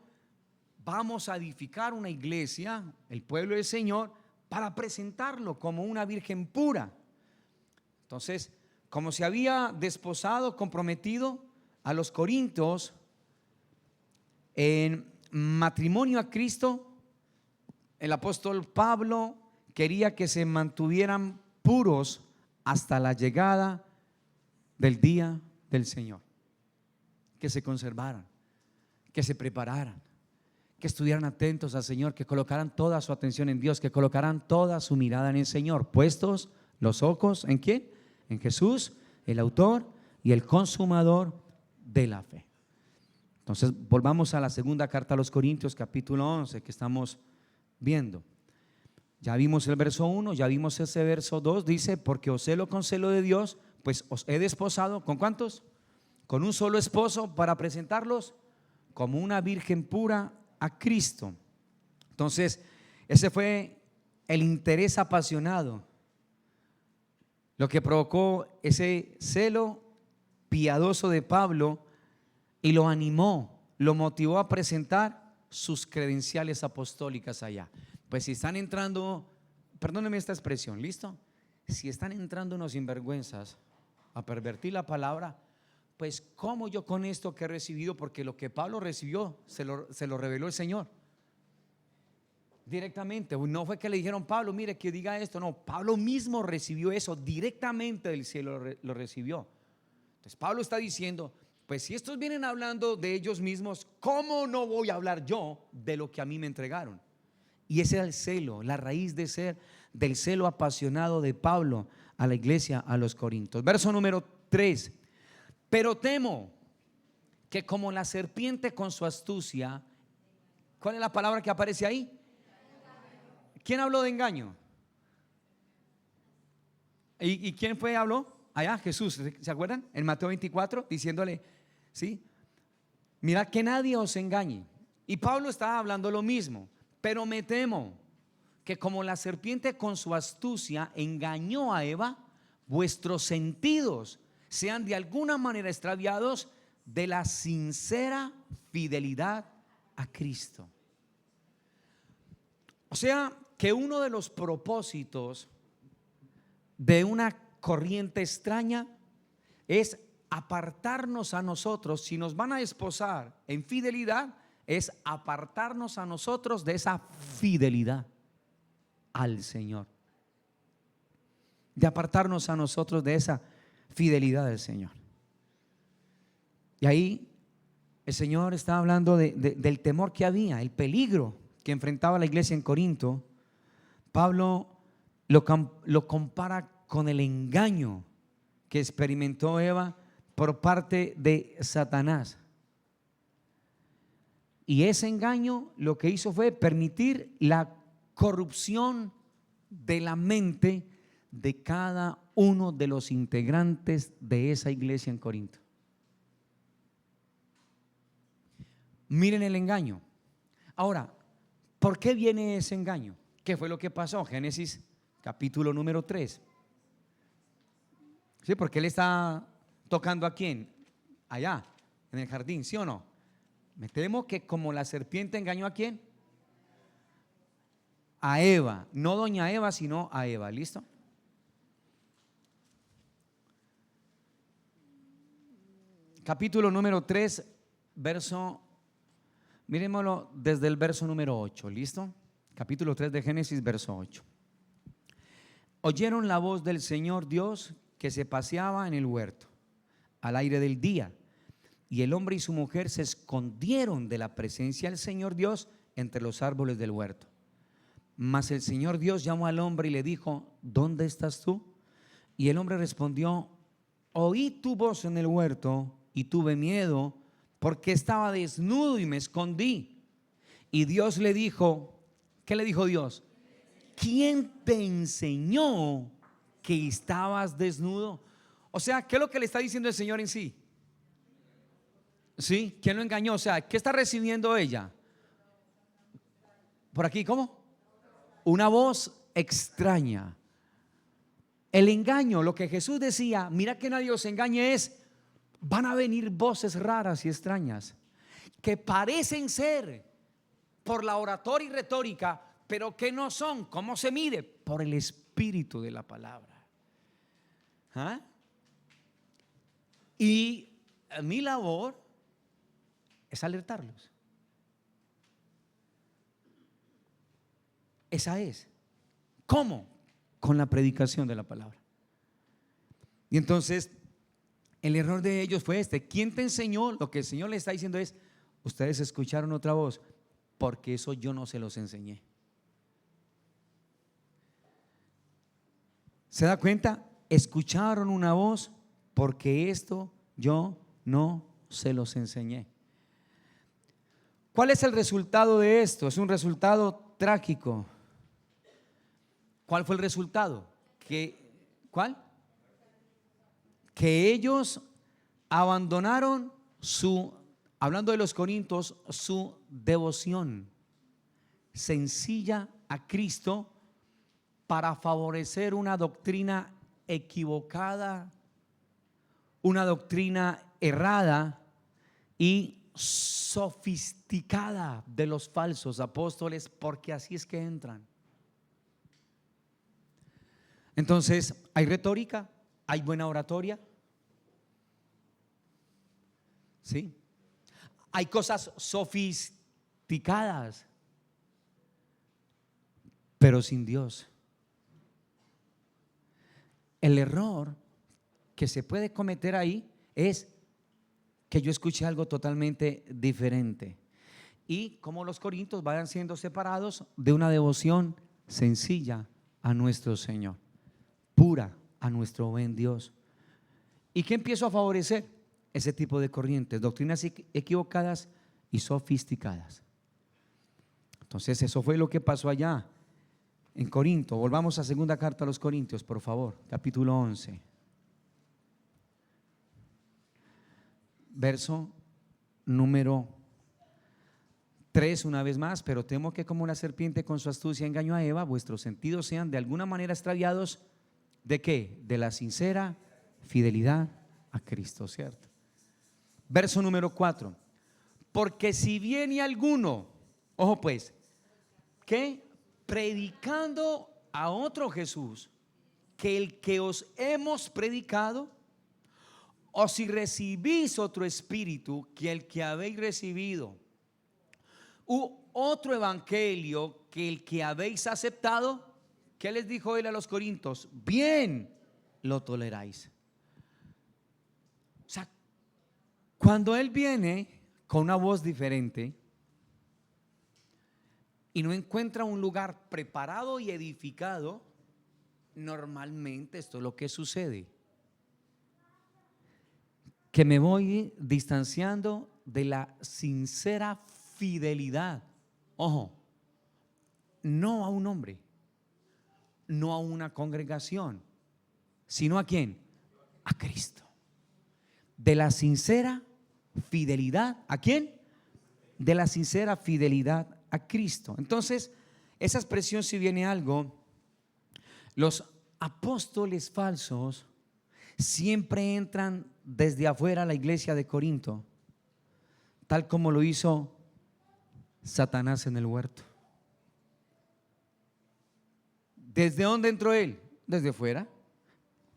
A: vamos a edificar una iglesia, el pueblo del Señor, para presentarlo como una virgen pura. Entonces, como se había desposado, comprometido a los corintios en matrimonio a Cristo, el apóstol Pablo quería que se mantuvieran puros hasta la llegada del día del Señor, que se conservaran, que se prepararan, que estuvieran atentos al Señor, que colocaran toda su atención en Dios, que colocaran toda su mirada en el Señor, puestos los ojos ¿en quién? En Jesús, el autor y el consumador de la fe. Entonces volvamos a la segunda carta a los Corintios capítulo 11 que estamos viendo. Ya vimos el verso 1, ya vimos ese verso 2, dice: porque os celo con celo de Dios, pues os he desposado ¿con cuántos? Con un solo esposo, para presentarlos como una virgen pura a Cristo. Entonces ese fue el interés apasionado, lo que provocó ese celo piadoso de Pablo, y lo animó, lo motivó a presentar sus credenciales apostólicas allá. Pues si están entrando, perdónenme esta expresión, ¿listo? Si están entrando unos sinvergüenzas a pervertir la palabra, pues ¿cómo yo con esto que he recibido? Porque lo que Pablo recibió se lo reveló el Señor directamente. No fue que le dijeron: Pablo, mire que diga esto. No, Pablo mismo recibió eso directamente del cielo, lo recibió. Entonces Pablo está diciendo: pues si estos vienen hablando de ellos mismos, ¿cómo no voy a hablar yo de lo que a mí me entregaron? Y ese era el celo, la raíz de ser del celo apasionado de Pablo a la iglesia, a los Corintios. Verso número 3: pero temo que como la serpiente con su astucia, ¿cuál es la palabra que aparece ahí? ¿Quién habló de engaño? ¿Y quién fue habló? Allá Jesús, ¿se acuerdan? En Mateo 24, diciéndole, ¿sí?, Mirad que nadie os engañe. Y Pablo estaba hablando lo mismo. Pero me temo que como la serpiente con su astucia engañó a Eva, vuestros sentidos sean de alguna manera extraviados de la sincera fidelidad a Cristo. O sea, que uno de los propósitos de una corriente extraña es apartarnos a nosotros. Si nos van a desposar en fidelidad, es apartarnos a nosotros de esa fidelidad al Señor, de apartarnos a nosotros de esa fidelidad del Señor. Y ahí el Señor estaba hablando del temor que había, el peligro que enfrentaba la iglesia en Corinto. Pablo lo compara con el engaño que experimentó Eva por parte de Satanás. Y ese engaño lo que hizo fue permitir la corrupción de la mente de cada uno de los integrantes de esa iglesia en Corinto. Miren el engaño. Ahora, ¿por qué viene ese engaño? ¿Qué fue lo que pasó? Génesis capítulo número 3. Sí, porque él está tocando a quién, allá en el jardín, ¿sí o no? Me temo que como la serpiente engañó a quién, a Eva, no doña Eva, sino a Eva. ¿Listo? Capítulo número 3, verso, miremoslo desde el verso número 8. ¿Listo? Capítulo 3 de Génesis, verso 8. Oyeron la voz del Señor Dios que se paseaba en el huerto al aire del día, y el hombre y su mujer se escondieron de la presencia del Señor Dios entre los árboles del huerto. Mas el Señor Dios llamó al hombre y le dijo: ¿dónde estás tú? Y el hombre respondió: oí tu voz en el huerto y tuve miedo porque estaba desnudo y me escondí. Y Dios le dijo, ¿qué le dijo Dios? ¿Quién te enseñó que estabas desnudo? O sea, ¿qué es lo que le está diciendo el Señor en sí? ¿Sí? ¿Quién lo engañó? O sea, ¿qué está recibiendo ella? Por aquí, ¿cómo? Una voz extraña. El engaño, lo que Jesús decía, mira que nadie os engañe, es: van a venir voces raras y extrañas que parecen ser por la oratoria y retórica, pero que no son. ¿Cómo se mide? Por el espíritu de la palabra. ¿Ah? Y mi labor es alertarlos. Esa es. ¿Cómo? Con la predicación de la palabra. Y entonces el error de ellos fue este: ¿quién te enseñó? Lo que el Señor le está diciendo es: ustedes escucharon otra voz, porque eso yo no se los enseñé. ¿Se da cuenta? Escucharon una voz porque esto yo no se los enseñé. ¿Cuál es el resultado de esto? Es un resultado trágico. ¿Cuál fue el resultado? ¿Cuál? Que ellos abandonaron hablando de los corintios, su devoción sencilla a Cristo para favorecer una doctrina equivocada, una doctrina errada y sofisticada de los falsos apóstoles, porque así es que entran. Entonces, hay retórica, hay buena oratoria, ¿sí? Hay cosas sofisticadas, pero sin Dios. El error que se puede cometer ahí es que yo escuché algo totalmente diferente, y como los corintios vayan siendo separados de una devoción sencilla a nuestro Señor, pura a nuestro buen Dios. ¿Y qué empiezo a favorecer? Ese tipo de corrientes, doctrinas equivocadas y sofisticadas. Entonces eso fue lo que pasó allá en Corinto. Volvamos a segunda carta a los Corintios, por favor, capítulo 11, verso número 3 una vez más, pero temo que como la serpiente con su astucia engañó a Eva, vuestros sentidos sean de alguna manera extraviados. ¿De qué? De la sincera fidelidad a Cristo, ¿cierto? Verso número 4. Porque si viene alguno, ojo pues, que predicando a otro Jesús que el que os hemos predicado, o si recibís otro espíritu que el que habéis recibido, u otro evangelio que el que habéis aceptado, ¿qué les dijo él a los corintios? Bien lo toleráis. O sea, cuando él viene con una voz diferente y no encuentra un lugar preparado y edificado, normalmente esto es lo que sucede, que me voy distanciando de la sincera fidelidad. Ojo, no a un hombre, no a una congregación, sino ¿a quién? A Cristo. De la sincera fidelidad, ¿a quién? De la sincera fidelidad a Cristo. Entonces, esa expresión, si viene algo, los apóstoles falsos siempre entran desde afuera a la iglesia de Corinto, tal como lo hizo Satanás en el huerto. ¿Desde dónde entró él? Desde fuera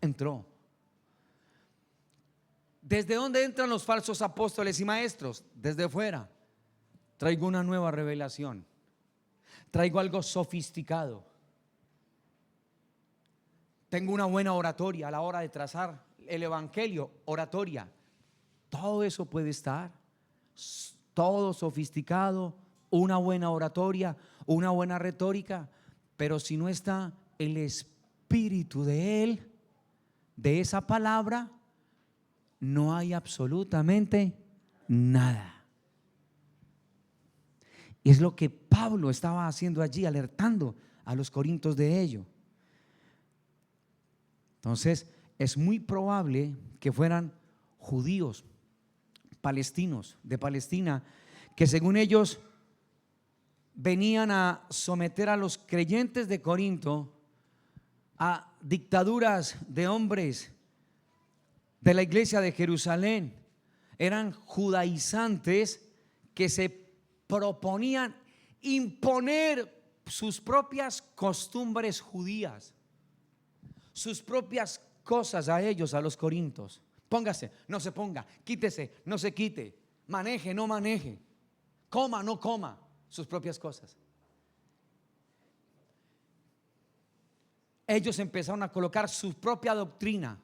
A: entró. ¿Desde dónde entran los falsos apóstoles y maestros? Desde fuera. Traigo una nueva revelación, traigo algo sofisticado, tengo una buena oratoria a la hora de trazar el evangelio, oratoria. Todo eso puede estar, todo sofisticado, una buena oratoria, una buena retórica, pero si no está el espíritu de él, de esa palabra, no hay absolutamente nada. Y es lo que Pablo estaba haciendo allí, alertando a los corintios de ello. Entonces, es muy probable que fueran judíos, palestinos, de Palestina, que según ellos venían a someter a los creyentes de Corinto a dictaduras de hombres de la iglesia de Jerusalén. Eran judaizantes que se proponían imponer sus propias costumbres judías, sus propias cosas a ellos, a los corintios. Póngase, no se ponga, quítese, no se quite, maneje, no maneje, coma, no coma, sus propias cosas. Ellos empezaron a colocar su propia doctrina.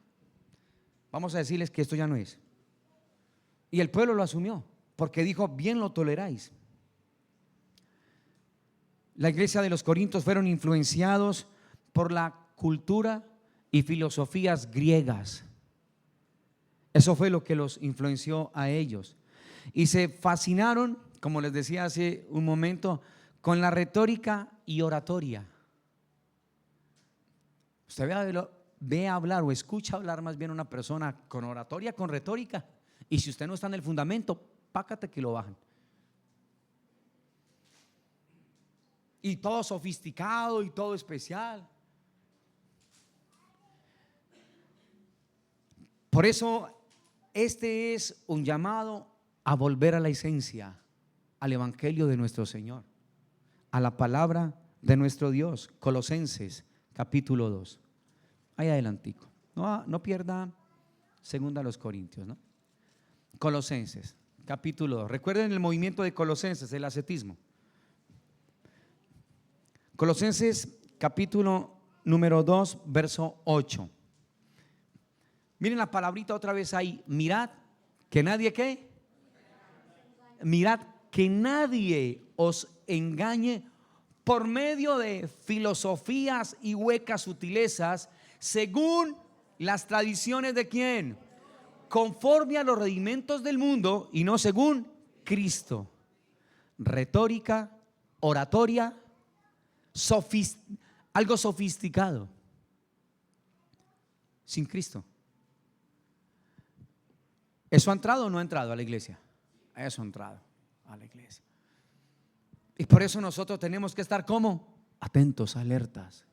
A: Vamos a decirles que esto ya no es. Y el pueblo lo asumió, porque dijo, bien lo toleráis. La iglesia de los corintios fueron influenciados por la cultura y filosofías griegas. Eso fue lo que los influenció a ellos. Y se fascinaron, como les decía hace un momento, con la retórica y oratoria. Usted ve hablar o escucha hablar más bien a una persona con oratoria, con retórica, y si usted no está en el fundamento, pácate que lo bajan. Y todo sofisticado y todo especial. Por eso este es un llamado a volver a la esencia, al evangelio de nuestro Señor, a la palabra de nuestro Dios. Colosenses capítulo 2. Ahí adelantico. No pierda segunda a los Corintios, ¿no? Colosenses capítulo 2. Recuerden el movimiento de Colosenses, el ascetismo. Colosenses capítulo número 2, verso 8. Miren la palabrita otra vez ahí. Mirad que nadie ¿qué? Mirad que nadie os engañe por medio de filosofías y huecas sutilezas, según las tradiciones de ¿quién? Conforme a los rudimentos del mundo y no según Cristo. Retórica, oratoria, algo sofisticado, sin Cristo. ¿Eso ha entrado o no ha entrado a la iglesia? eso entrado a la iglesia. Y por eso nosotros tenemos que estar como atentos, alertas.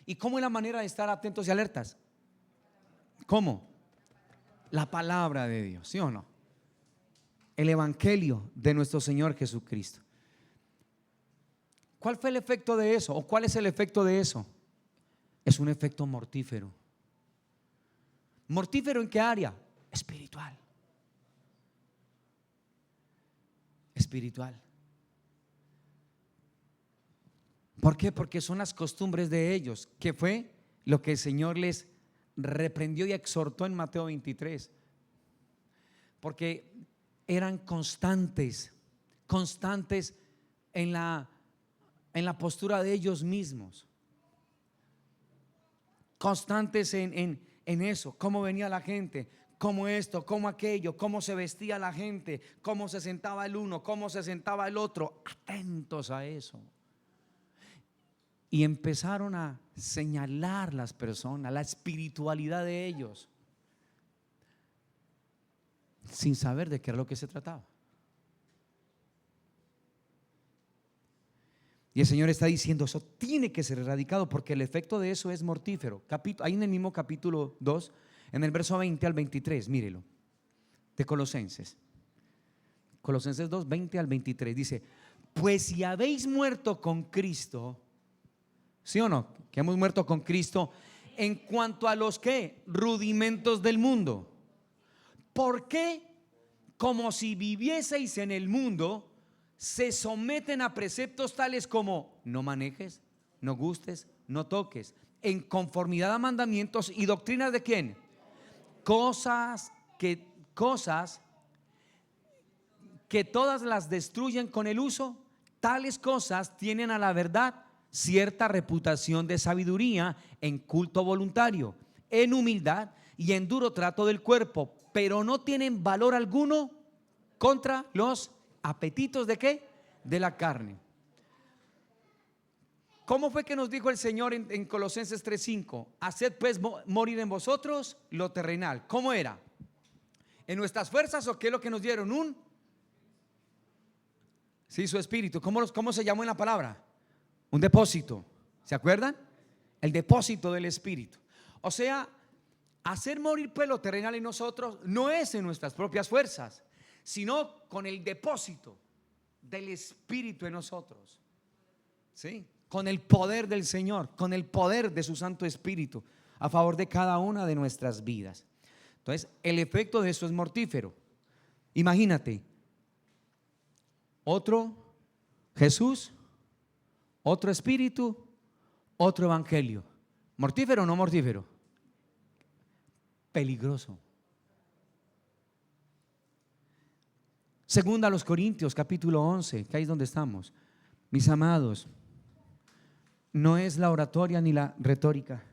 A: ¿Y cómo es la manera de estar atentos y alertas? ¿Cómo? La palabra de Dios, ¿sí o no? El evangelio de nuestro Señor Jesucristo. ¿Cuál fue el efecto de eso? ¿O cuál es el efecto de eso? Es un efecto mortífero. ¿Mortífero en qué área? Espiritual. Espiritual. ¿Por qué? Porque son las costumbres de ellos, que fue lo que el Señor les reprendió y exhortó en Mateo 23. Porque eran constantes en la postura de ellos mismos, constantes en eso, cómo venía la gente, cómo esto, cómo aquello, cómo se vestía la gente, cómo se sentaba el uno, cómo se sentaba el otro, atentos a eso. Y empezaron a señalar las personas, la espiritualidad de ellos, sin saber de qué era lo que se trataba. Y el Señor está diciendo, eso tiene que ser erradicado, porque el efecto de eso es mortífero. Ahí en el mismo capítulo 2, en el verso 20 al 23, mírelo, de Colosenses 2, 20 al 23, dice: pues si habéis muerto con Cristo, ¿sí o no? Que hemos muerto con Cristo en cuanto a los que rudimentos del mundo. ¿Por qué? Como si vivieseis en el mundo, se someten a preceptos tales como no manejes, no gustes, no toques, en conformidad a mandamientos y doctrinas de ¿quién? Cosas que todas las destruyen con el uso. Tales cosas tienen a la verdad cierta reputación de sabiduría, en culto voluntario, en humildad y en duro trato del cuerpo, pero no tienen valor alguno contra los apetitos ¿de qué? De la carne. ¿Cómo fue que nos dijo el Señor en Colosenses 3:5? Haced pues morir en vosotros lo terrenal. ¿Cómo era? ¿En nuestras fuerzas o qué es lo que nos dieron? Sí, su espíritu. ¿Cómo se llamó en la palabra? Un depósito. ¿Se acuerdan? El depósito del espíritu. O sea, hacer morir pues lo terrenal en nosotros no es en nuestras propias fuerzas, sino con el depósito del espíritu en nosotros. ¿Sí? Con el poder del Señor, con el poder de su Santo Espíritu a favor de cada una de nuestras vidas. Entonces, el efecto de eso es mortífero. Imagínate, otro Jesús, otro espíritu, otro evangelio. ¿Mortífero o no mortífero? Peligroso. Segunda a los Corintios, capítulo 11, que ahí es donde estamos. Mis amados, no es la oratoria ni la retórica,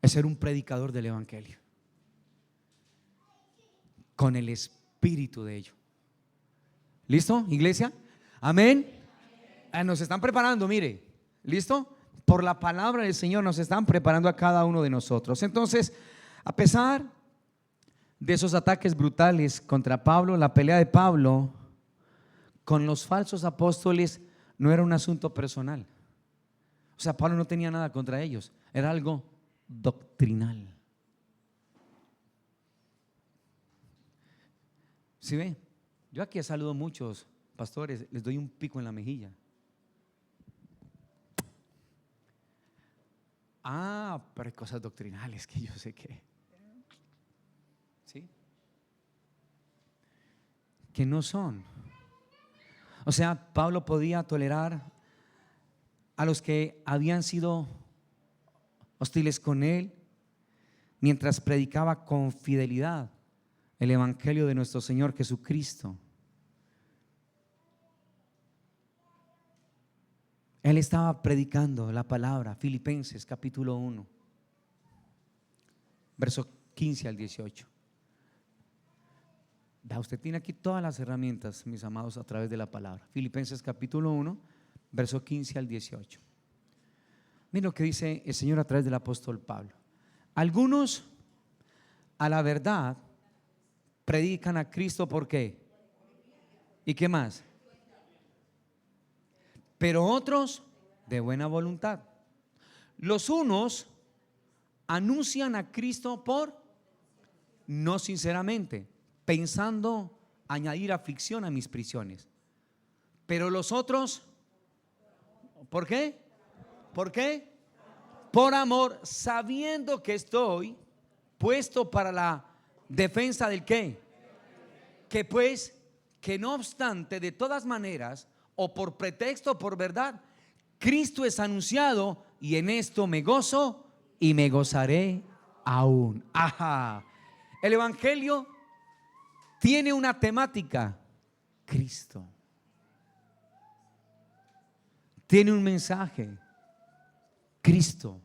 A: es ser un predicador del evangelio, con el espíritu de ello. ¿Listo, iglesia? Amén. Nos están preparando, mire, ¿listo? Por la palabra del Señor nos están preparando a cada uno de nosotros. Entonces, a pesar de esos ataques brutales contra Pablo, la pelea de Pablo con los falsos apóstoles no era un asunto personal. O sea, Pablo no tenía nada contra ellos, era algo doctrinal. ¿Sí ve? Yo aquí saludo a muchos pastores, les doy un pico en la mejilla. Pero hay cosas doctrinales que yo sé que ¿sí? Que no son. O sea, Pablo podía tolerar a los que habían sido hostiles con él mientras predicaba con fidelidad el evangelio de nuestro Señor Jesucristo. Él estaba predicando la palabra. Filipenses capítulo 1, verso 15 al 18. Usted tiene aquí todas las herramientas, mis amados, a través de la palabra. Filipenses capítulo 1, verso 15 al 18. Mira lo que dice el Señor a través del apóstol Pablo. Algunos a la verdad predican a Cristo. ¿Por qué? ¿Y qué más? Pero otros de buena voluntad. Los unos anuncian a Cristo por no sinceramente, pensando añadir aflicción a mis prisiones. Pero los otros, ¿por qué? ¿Por qué? Por amor, sabiendo que estoy puesto para la defensa del qué. Que pues, que no obstante, de todas maneras, o por pretexto o por verdad, Cristo es anunciado, y en esto me gozo y me gozaré aún. Ajá. El evangelio tiene una temática: Cristo. Tiene un mensaje: Cristo.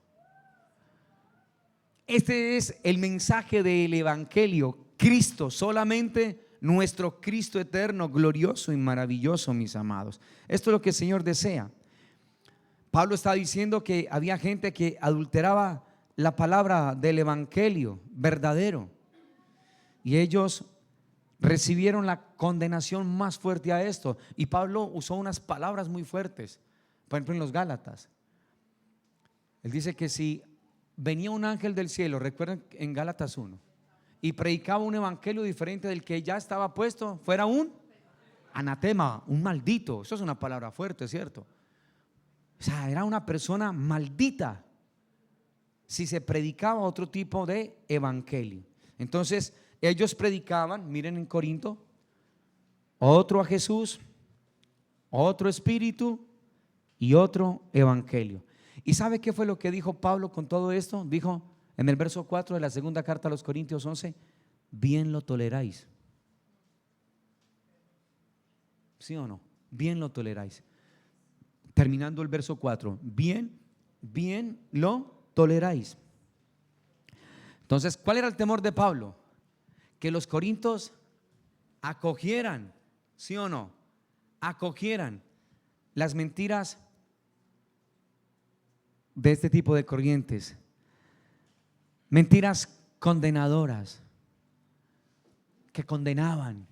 A: Este es el mensaje del evangelio: Cristo, solamente nuestro Cristo eterno, glorioso y maravilloso, mis amados. Esto es lo que el Señor desea. Pablo está diciendo que había gente que adulteraba la palabra del evangelio verdadero, y ellos recibieron la condenación más fuerte a esto. Y Pablo usó unas palabras muy fuertes. Por ejemplo, en los Gálatas, él dice que si venía un ángel del cielo, recuerden en Gálatas 1, y predicaba un evangelio diferente del que ya estaba puesto, fuera un anatema, un maldito. Eso es una palabra fuerte, ¿cierto? O sea, era una persona maldita si se predicaba otro tipo de evangelio. Entonces ellos predicaban, miren en Corinto, otro a Jesús, otro espíritu y otro evangelio. ¿Y sabe qué fue lo que dijo Pablo con todo esto? Dijo en el verso 4 de la segunda carta a los Corintios 11: bien lo toleráis. ¿Sí o no? Bien lo toleráis. Terminando el verso 4, bien lo toleráis. Entonces, ¿cuál era el temor de Pablo? Que los corintios acogieran, ¿sí o no? Acogieran las mentiras de este tipo de corrientes, mentiras condenadoras, que condenaban,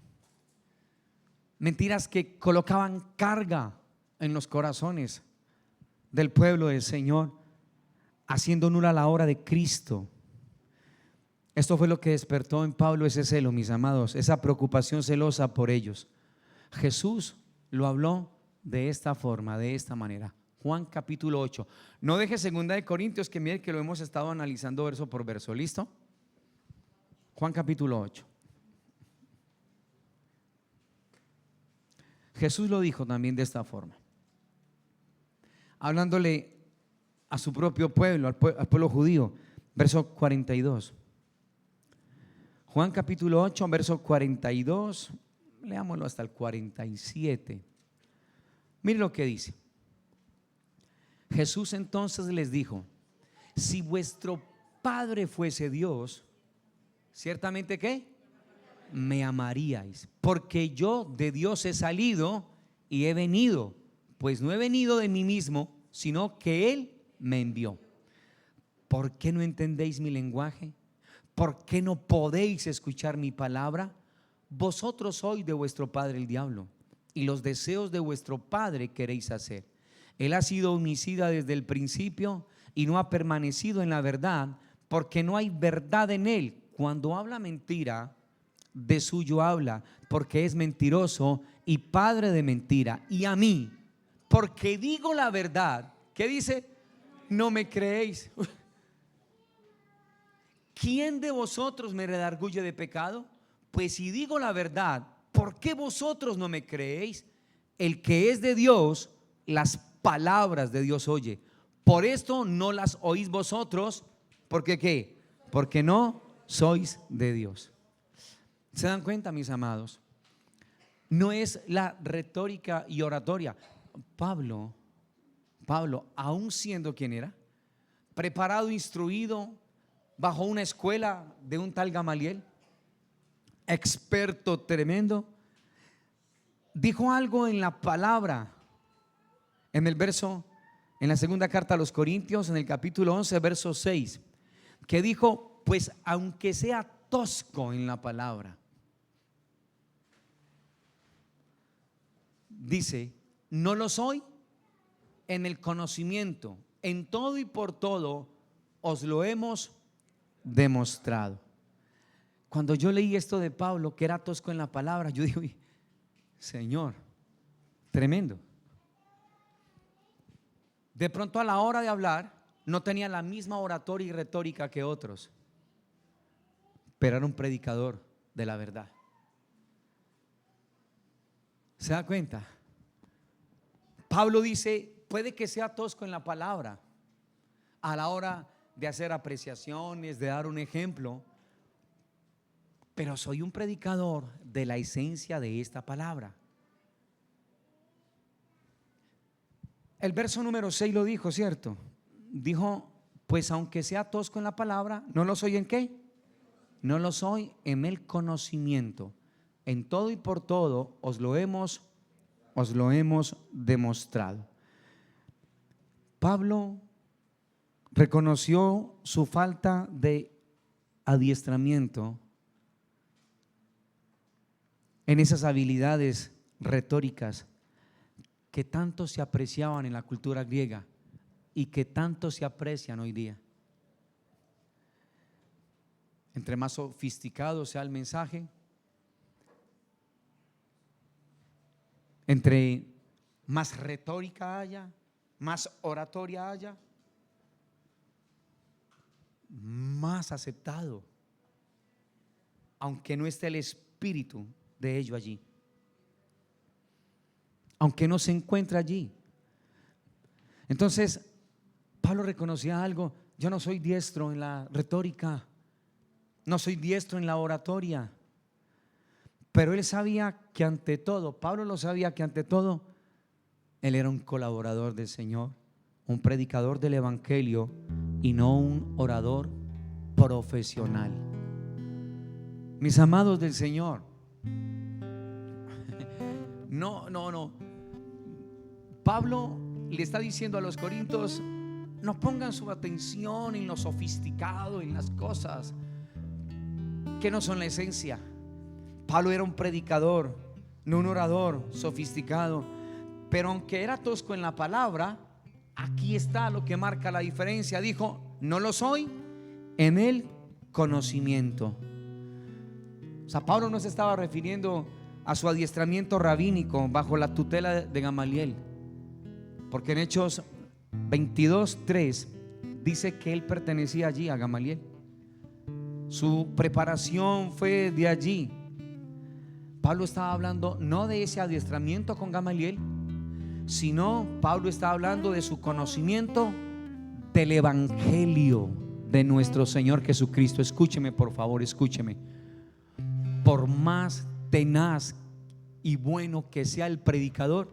A: mentiras que colocaban carga en los corazones del pueblo del Señor, haciendo nula la obra de Cristo. Esto fue lo que despertó en Pablo ese celo, mis amados, esa preocupación celosa por ellos. Jesús lo habló de esta forma, de esta manera. Juan capítulo 8. No deje segunda de Corintios, que mire que lo hemos estado analizando verso por verso. ¿Listo? Juan capítulo 8. Jesús lo dijo también de esta forma, hablándole a su propio pueblo, al pueblo judío. Verso 42. Juan capítulo 8, verso 42. Leámoslo hasta el 47. Mire lo que dice. Jesús entonces les dijo: si vuestro Padre fuese Dios, ciertamente ¿qué? Me amaríais, porque yo de Dios he salido y he venido, pues no he venido de mí mismo, sino que Él me envió. ¿Por qué no entendéis mi lenguaje? ¿Por qué no podéis escuchar mi palabra? Vosotros sois de vuestro padre el diablo, y los deseos de vuestro padre queréis hacer. Él ha sido homicida desde el principio y no ha permanecido en la verdad, porque no hay verdad en él. Cuando habla mentira, de suyo habla, porque es mentiroso y padre de mentira. Y a mí, porque digo la verdad, ¿qué dice? No me creéis. ¿Quién de vosotros me redarguye de pecado? Pues si digo la verdad, ¿por qué vosotros no me creéis? El que es de Dios, las palabras de Dios oye. Por esto no las oís vosotros, ¿porque qué? Porque no sois de Dios. ¿Se dan cuenta, mis amados? No es la retórica y oratoria. Pablo, aún siendo quien era, preparado, instruido, bajo una escuela de un tal Gamaliel, experto tremendo, dijo algo en la palabra, en el verso, en la segunda carta a los Corintios, en el capítulo 11, verso 6, que dijo: pues aunque sea tosco en la palabra. Dice, no lo soy en el conocimiento, en todo y por todo os lo hemos demostrado. Cuando yo leí esto de Pablo, que era tosco en la palabra, yo dije, Señor, tremendo. De pronto a la hora de hablar no tenía la misma oratoria y retórica que otros, pero era un predicador de la verdad. ¿Se da cuenta? Pablo dice, puede que sea tosco en la palabra a la hora de hacer apreciaciones, de dar un ejemplo, pero soy un predicador de la esencia de esta palabra. El verso número 6 lo dijo, ¿cierto? Dijo, pues aunque sea tosco en la palabra, ¿no lo soy en qué? No lo soy en el conocimiento. En todo y por todo os lo hemos demostrado. Pablo reconoció su falta de adiestramiento en esas habilidades retóricas que tanto se apreciaban en la cultura griega y que tanto se aprecian hoy día. Entre más sofisticado sea el mensaje, entre más retórica haya, más oratoria haya, más aceptado, aunque no esté el espíritu de ello allí, aunque no se encuentre allí. Entonces Pablo reconocía algo: yo no soy diestro en la retórica, no soy diestro en la oratoria, pero él sabía que ante todo, Pablo lo sabía, que ante todo él era un colaborador del Señor, un predicador del evangelio y no un orador profesional. Mis amados del Señor, no. Pablo le está diciendo a los corintios: no pongan su atención en lo sofisticado, en las cosas que no son la esencia. Pablo era un predicador, no un orador sofisticado, pero aunque era tosco en la palabra, aquí está lo que marca la diferencia. Dijo: no lo soy en el conocimiento. O sea, Pablo no se estaba refiriendo a su adiestramiento rabínico bajo la tutela de Gamaliel, porque en Hechos 22:3 dice que él pertenecía allí a Gamaliel. Su preparación fue de allí. Pablo estaba hablando no de ese adiestramiento con Gamaliel, sino Pablo está hablando de su conocimiento del evangelio de nuestro Señor Jesucristo. Escúcheme, por favor, escúcheme. Por más tenaz y bueno que sea el predicador,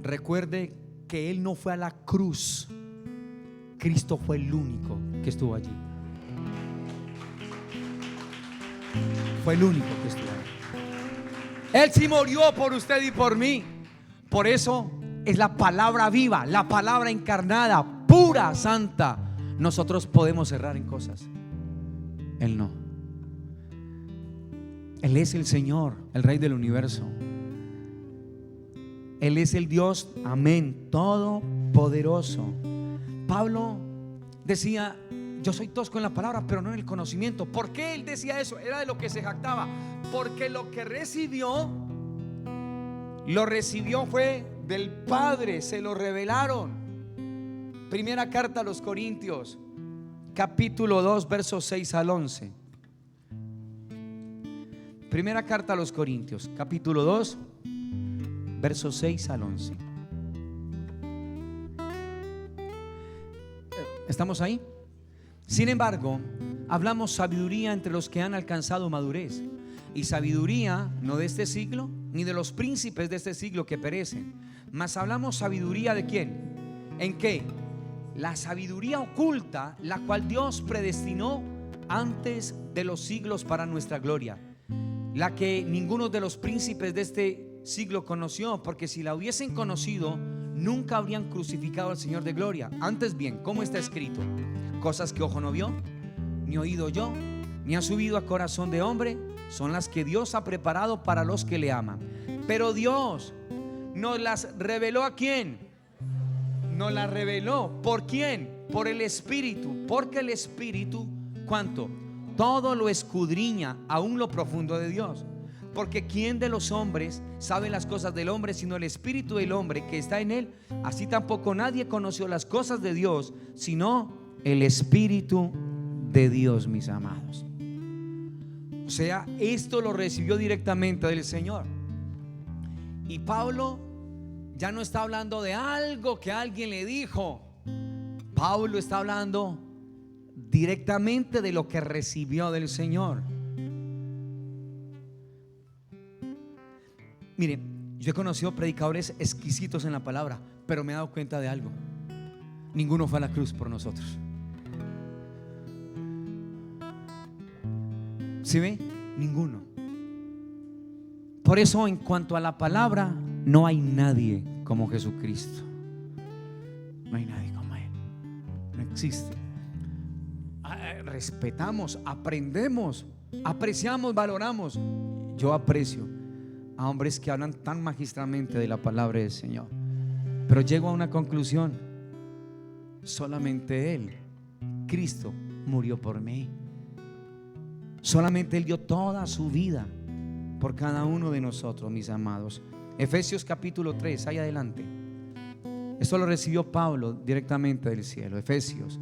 A: recuerde que él no fue a la cruz. Cristo fue el único que estuvo allí. Fue el único que estuvo allí. Él sí murió por usted y por mí. Por eso es la palabra viva, la palabra encarnada, pura, santa. Nosotros podemos errar en cosas, Él no. Él es el Señor, el Rey del universo. Él es el Dios, amén, todopoderoso. Pablo decía: yo soy tosco en la palabra, pero no en el conocimiento. ¿Por qué él decía eso? Era de lo que se jactaba. Porque lo que recibió, lo recibió fue del Padre, se lo revelaron. Primera carta a los Corintios, capítulo 2, versos 6 al 11. Primera carta a los Corintios, capítulo 2, versos 6 al 11. ¿Estamos ahí? Sin embargo, hablamos sabiduría entre los que han alcanzado madurez, y sabiduría no de este siglo, ni de los príncipes de este siglo que perecen, mas hablamos sabiduría ¿de quién? ¿En qué? La sabiduría oculta, la cual Dios predestinó antes de los siglos para nuestra gloria, la que ninguno de los príncipes de este siglo conoció, porque si la hubiesen conocido, nunca habrían crucificado al Señor de gloria. Antes bien, ¿cómo está escrito? Cosas que ojo no vio, ni oído oyó, ni ha subido a corazón de hombre, son las que Dios ha preparado para los que le aman. Pero Dios nos las reveló. ¿A quién? Nos las reveló. ¿Por quién? Por el Espíritu. Porque el Espíritu, ¿cuánto? Todo lo escudriña, aún lo profundo de Dios. Porque ¿quién de los hombres sabe las cosas del hombre sino el Espíritu del hombre que está en él? Así tampoco nadie conoció las cosas de Dios sino el Espíritu de Dios, mis amados. O sea, esto lo recibió directamente del Señor. Y Pablo ya no está hablando de algo que alguien le dijo. Pablo está hablando directamente de lo que recibió del Señor. Mire, yo he conocido predicadores exquisitos en la palabra, pero me he dado cuenta de algo: ninguno fue a la cruz por nosotros. ¿Sí ve? Ninguno. Por eso, en cuanto a la palabra, no hay nadie como Jesucristo. No hay nadie como Él. No existe. Respetamos, aprendemos, apreciamos, valoramos. Yo aprecio a hombres que hablan tan magistralmente de la palabra del Señor, pero llego a una conclusión: solamente Él, Cristo, murió por mí. Solamente Él dio toda su vida por cada uno de nosotros, mis amados. Efesios capítulo 3, ahí adelante. Esto lo recibió Pablo directamente del cielo. Efesios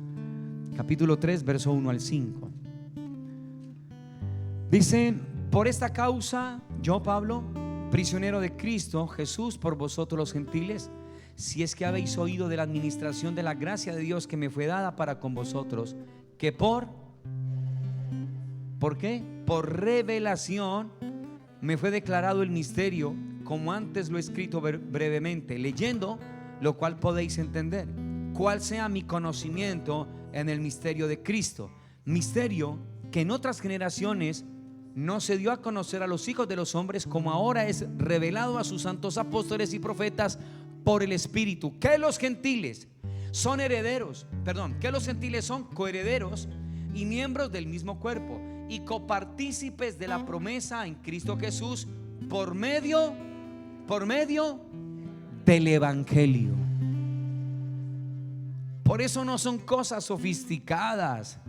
A: capítulo 3, verso 1 al 5. Dice: por esta causa, yo, Pablo, prisionero de Cristo Jesús, por vosotros los gentiles, si es que habéis oído de la administración de la gracia de Dios que me fue dada para con vosotros, que ¿por qué? Por revelación me fue declarado el misterio, como antes lo he escrito brevemente, leyendo lo cual podéis entender cuál sea mi conocimiento en el misterio de Cristo, misterio que en otras generaciones no se dio a conocer a los hijos de los hombres, como ahora es revelado a sus santos apóstoles y profetas por el Espíritu, que los gentiles son herederos, que los gentiles son coherederos y miembros del mismo cuerpo y copartícipes de la promesa en Cristo Jesús por medio del Evangelio. Por eso no son cosas sofisticadas,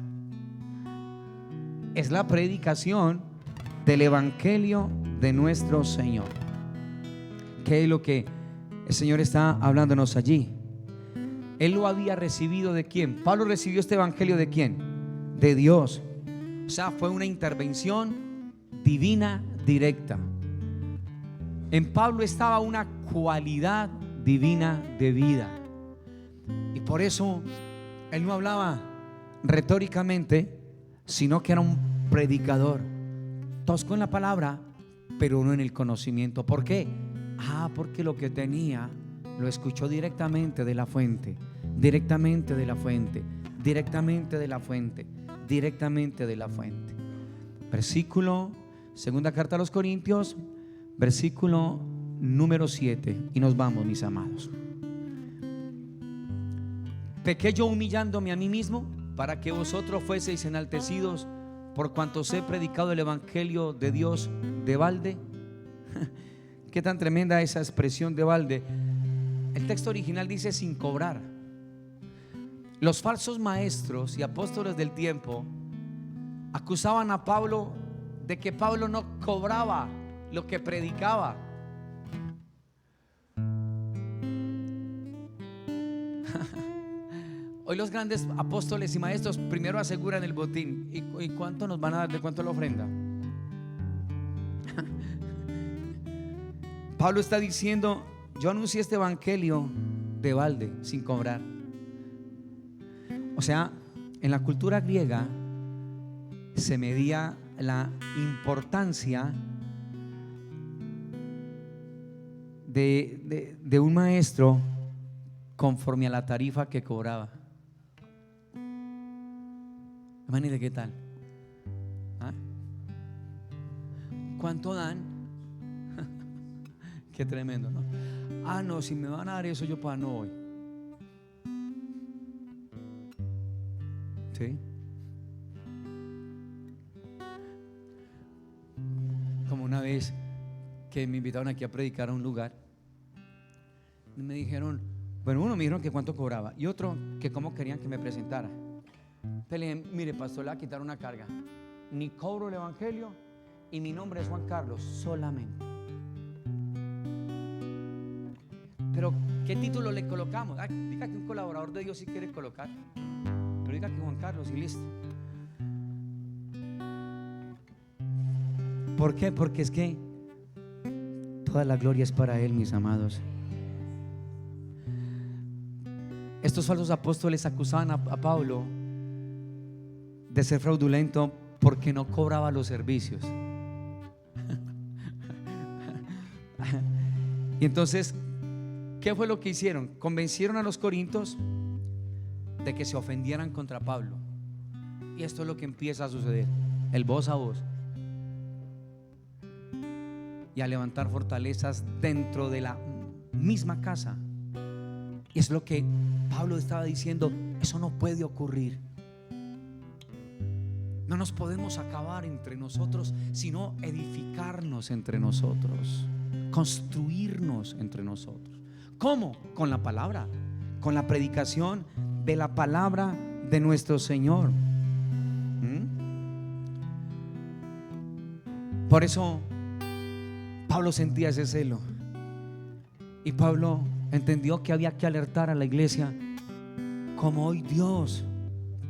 A: es la predicación del Evangelio de nuestro Señor. ¿Qué es lo que el Señor está hablándonos allí? Él lo había recibido ¿de quién? Pablo recibió este Evangelio ¿de quién? De Dios. O sea, fue una intervención divina directa. En Pablo estaba una cualidad divina de vida, y por eso él no hablaba retóricamente, sino que era un predicador, tosco en la palabra, pero no en el conocimiento. ¿Por qué? Porque lo que tenía lo escuchó directamente de la fuente, directamente de la fuente, directamente de la fuente, directamente de la fuente. Versículo, segunda carta a los Corintios, versículo número 7, y nos vamos, mis amados. ¿Pequé yo humillándome a mí mismo para que vosotros fueseis enaltecidos por cuanto os he predicado el Evangelio de Dios de balde? Qué tan tremenda esa expresión de balde. El texto original dice sin cobrar. Los falsos maestros y apóstoles del tiempo acusaban a Pablo de que Pablo no cobraba lo que predicaba. Hoy los grandes apóstoles y maestros primero aseguran el botín. ¿Y cuánto nos van a dar? ¿De cuánto la ofrenda? Pablo está diciendo: yo anuncié este evangelio de balde, sin cobrar. O sea, en la cultura griega se medía la importancia de un maestro conforme a la tarifa que cobraba. Imagínate qué tal. ¿Cuánto dan? Qué tremendo, ¿no? No, si me van a dar eso, yo para no voy. ¿Sí? como una vez que me invitaron aquí a predicar a un lugar y me dijeron, bueno, uno me dijeron que cuánto cobraba y otro que cómo querían que me presentara. Entonces le dije, mire pastor, le voy a quitar una carga, ni cobro el evangelio y mi nombre es Juan Carlos solamente. Pero ¿qué título le colocamos? Diga que un colaborador de Dios si quiere colocar, pero diga que Juan Carlos y listo. ¿Por qué? Porque es que toda la gloria es para Él, mis amados. Estos falsos apóstoles acusaban a Pablo de ser fraudulento porque no cobraba los servicios. Y entonces, ¿qué fue lo que hicieron? Convencieron a los corintios de que se ofendieran contra Pablo. Y esto es lo que empieza a suceder, el voz a voz, y a levantar fortalezas dentro de la misma casa. Y es lo que Pablo estaba diciendo, eso no puede ocurrir. No nos podemos acabar entre nosotros, sino edificarnos entre nosotros, construirnos entre nosotros. ¿Cómo? Con la palabra, con la predicación de la palabra de nuestro Señor. Por eso Pablo sentía ese celo, y Pablo entendió que había que alertar a la iglesia, como hoy Dios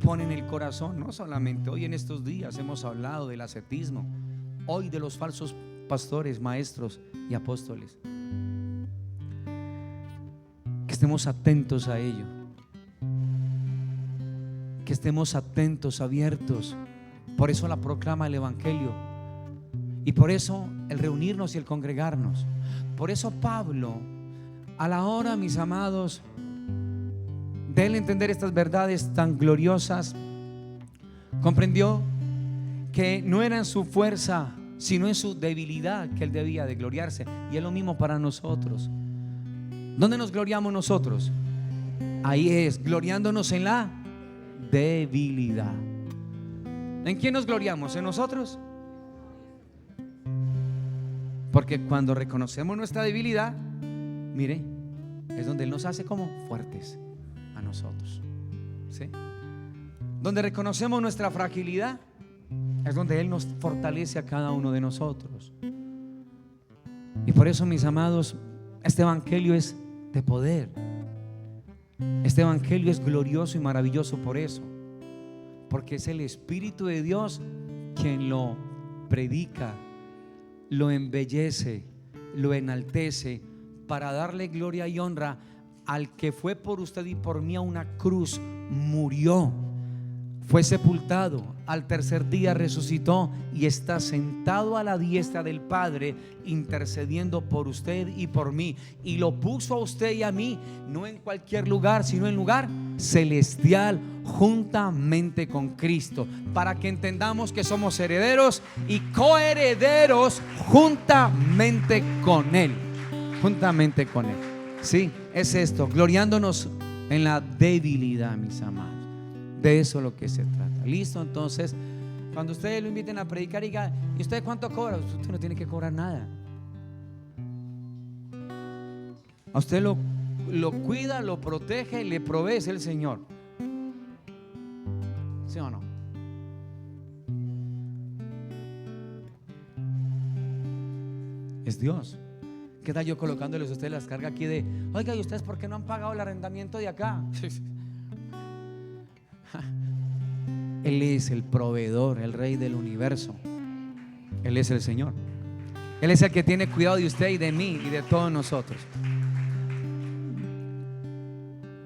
A: pone en el corazón. No solamente hoy, en estos días hemos hablado del ascetismo, hoy de los falsos pastores, maestros y apóstoles. Que estemos atentos a ello, que estemos atentos, abiertos. Por eso la proclama el evangelio, y por eso el reunirnos y el congregarnos. Por eso Pablo, a la hora, mis amados, de él entender estas verdades tan gloriosas, comprendió que no era en su fuerza, sino en su debilidad que él debía de gloriarse. Y es lo mismo para nosotros. ¿Dónde nos gloriamos nosotros? Ahí es, gloriándonos en la debilidad. ¿En quién nos gloriamos? ¿En nosotros? Porque cuando reconocemos nuestra debilidad, mire, es donde Él nos hace como fuertes a nosotros, ¿sí? Donde reconocemos nuestra fragilidad, es donde Él nos fortalece a cada uno de nosotros. Y por eso, mis amados, este evangelio es de poder. Este evangelio es glorioso y maravilloso por eso, porque es el Espíritu de Dios quien lo predica, lo embellece, lo enaltece, para darle gloria y honra al que fue por usted y por mí a una cruz, murió, fue sepultado, al tercer día resucitó y está sentado a la diestra del Padre, intercediendo por usted y por mí. Y lo puso a usted y a mí no en cualquier lugar, sino en lugar celestial, juntamente con Cristo, para que entendamos que somos herederos y coherederos juntamente con Él. Juntamente con Él. Sí, es esto, gloriándonos en la debilidad, mis amados. De eso es lo que se trata. Listo, entonces, cuando ustedes lo inviten a predicar, diga, ¿y usted cuánto cobra? Usted no tiene que cobrar nada. A usted lo cuida, lo protege, le provee, es el Señor. ¿Sí o no? Es Dios. ¿Qué tal yo colocándoles a ustedes las cargas aquí de, oiga, ¿y ustedes por qué no han pagado el arrendamiento de acá? Él es el proveedor, el Rey del universo. Él es el Señor. Él es el que tiene cuidado de usted y de mí y de todos nosotros.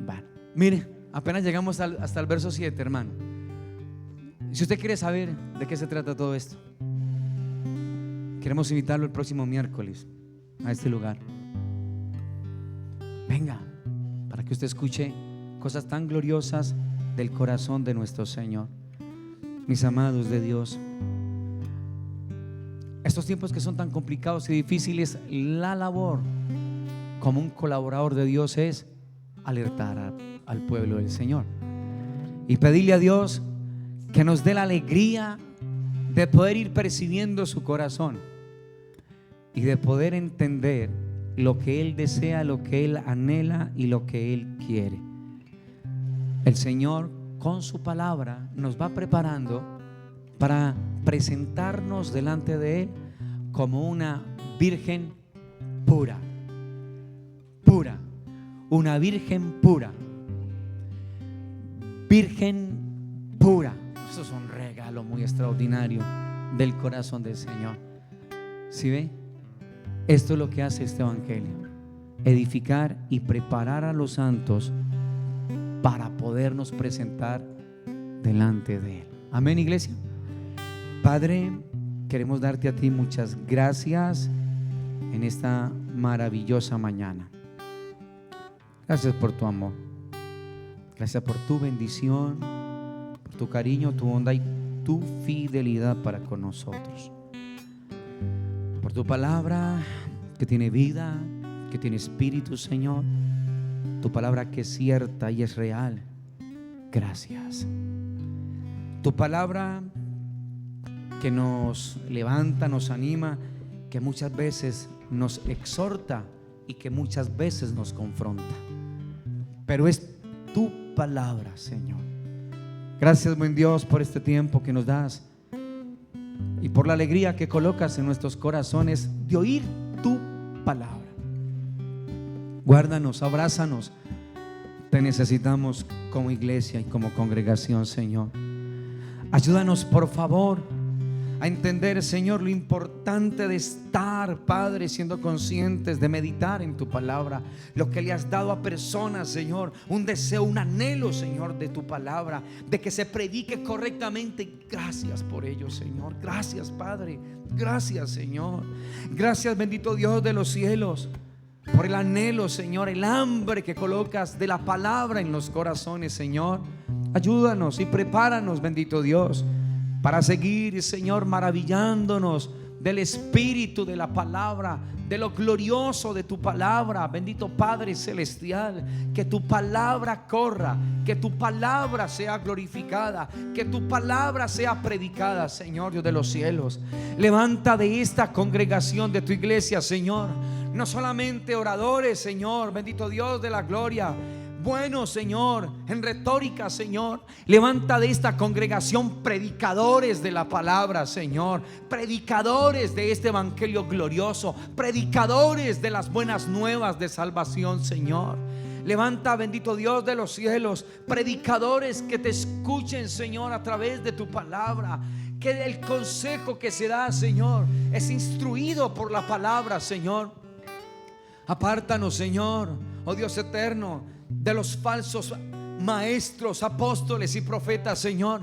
A: Bueno, mire, apenas llegamos hasta el verso 7, hermano. Si usted quiere saber de qué se trata todo esto, queremos invitarlo el próximo miércoles a este lugar. Venga, para que usted escuche cosas tan gloriosas del corazón de nuestro Señor. Mis amados de Dios, estos tiempos que son tan complicados y difíciles, la labor como un colaborador de Dios es alertar al pueblo del Señor y pedirle a Dios que nos dé la alegría de poder ir percibiendo su corazón, y de poder entender lo que Él desea, lo que Él anhela y lo que Él quiere. El Señor con su palabra nos va preparando para presentarnos delante de Él como una virgen pura, pura, una virgen pura, virgen pura. Eso es un regalo muy extraordinario del corazón del Señor. ¿Sí ve? Esto es lo que hace este evangelio: edificar y preparar a los santos para podernos presentar delante de Él. Amén, iglesia. Padre, queremos darte a ti muchas gracias en esta maravillosa mañana. Gracias por tu amor, gracias por tu bendición, por tu cariño, tu bondad y tu fidelidad para con nosotros. Por tu palabra que tiene vida, que tiene espíritu, Señor. Tu palabra que es cierta y es real. Gracias. Tu palabra que nos levanta, nos anima, que muchas veces nos exhorta y que muchas veces nos confronta. Pero es tu palabra, Señor. Gracias, buen Dios, por este tiempo que nos das y por la alegría que colocas en nuestros corazones de oír tu palabra. Guárdanos, abrázanos. Te necesitamos como iglesia y como congregación, Señor. Ayúdanos, por favor, a entender, Señor, lo importante de estar, Padre, siendo conscientes de meditar en tu palabra, lo que le has dado a personas, Señor, un deseo, un anhelo, Señor, de tu palabra, de que se predique correctamente. Gracias por ello, Señor. Gracias, Padre. Gracias, Señor. Gracias, bendito Dios de los cielos, por el anhelo, Señor, el hambre que colocas de la palabra en los corazones, Señor. Ayúdanos y prepáranos, bendito Dios, para seguir, Señor, maravillándonos del espíritu de la palabra, de lo glorioso de tu palabra. Bendito Padre celestial, que tu palabra corra, que tu palabra sea glorificada, que tu palabra sea predicada, Señor Dios de los cielos. Levanta de esta congregación de tu iglesia, Señor, no solamente oradores, Señor, bendito Dios de la gloria, bueno, Señor, en retórica, Señor. Levanta de esta congregación predicadores de la palabra, Señor, predicadores de este evangelio glorioso, predicadores de las buenas nuevas de salvación, Señor. Levanta, bendito Dios de los cielos, predicadores que te escuchen, Señor, a través de tu palabra. Que el consejo que se da, Señor, es instruido por la palabra, Señor. Apártanos, Señor, oh Dios eterno, de los falsos maestros, apóstoles y profetas, Señor,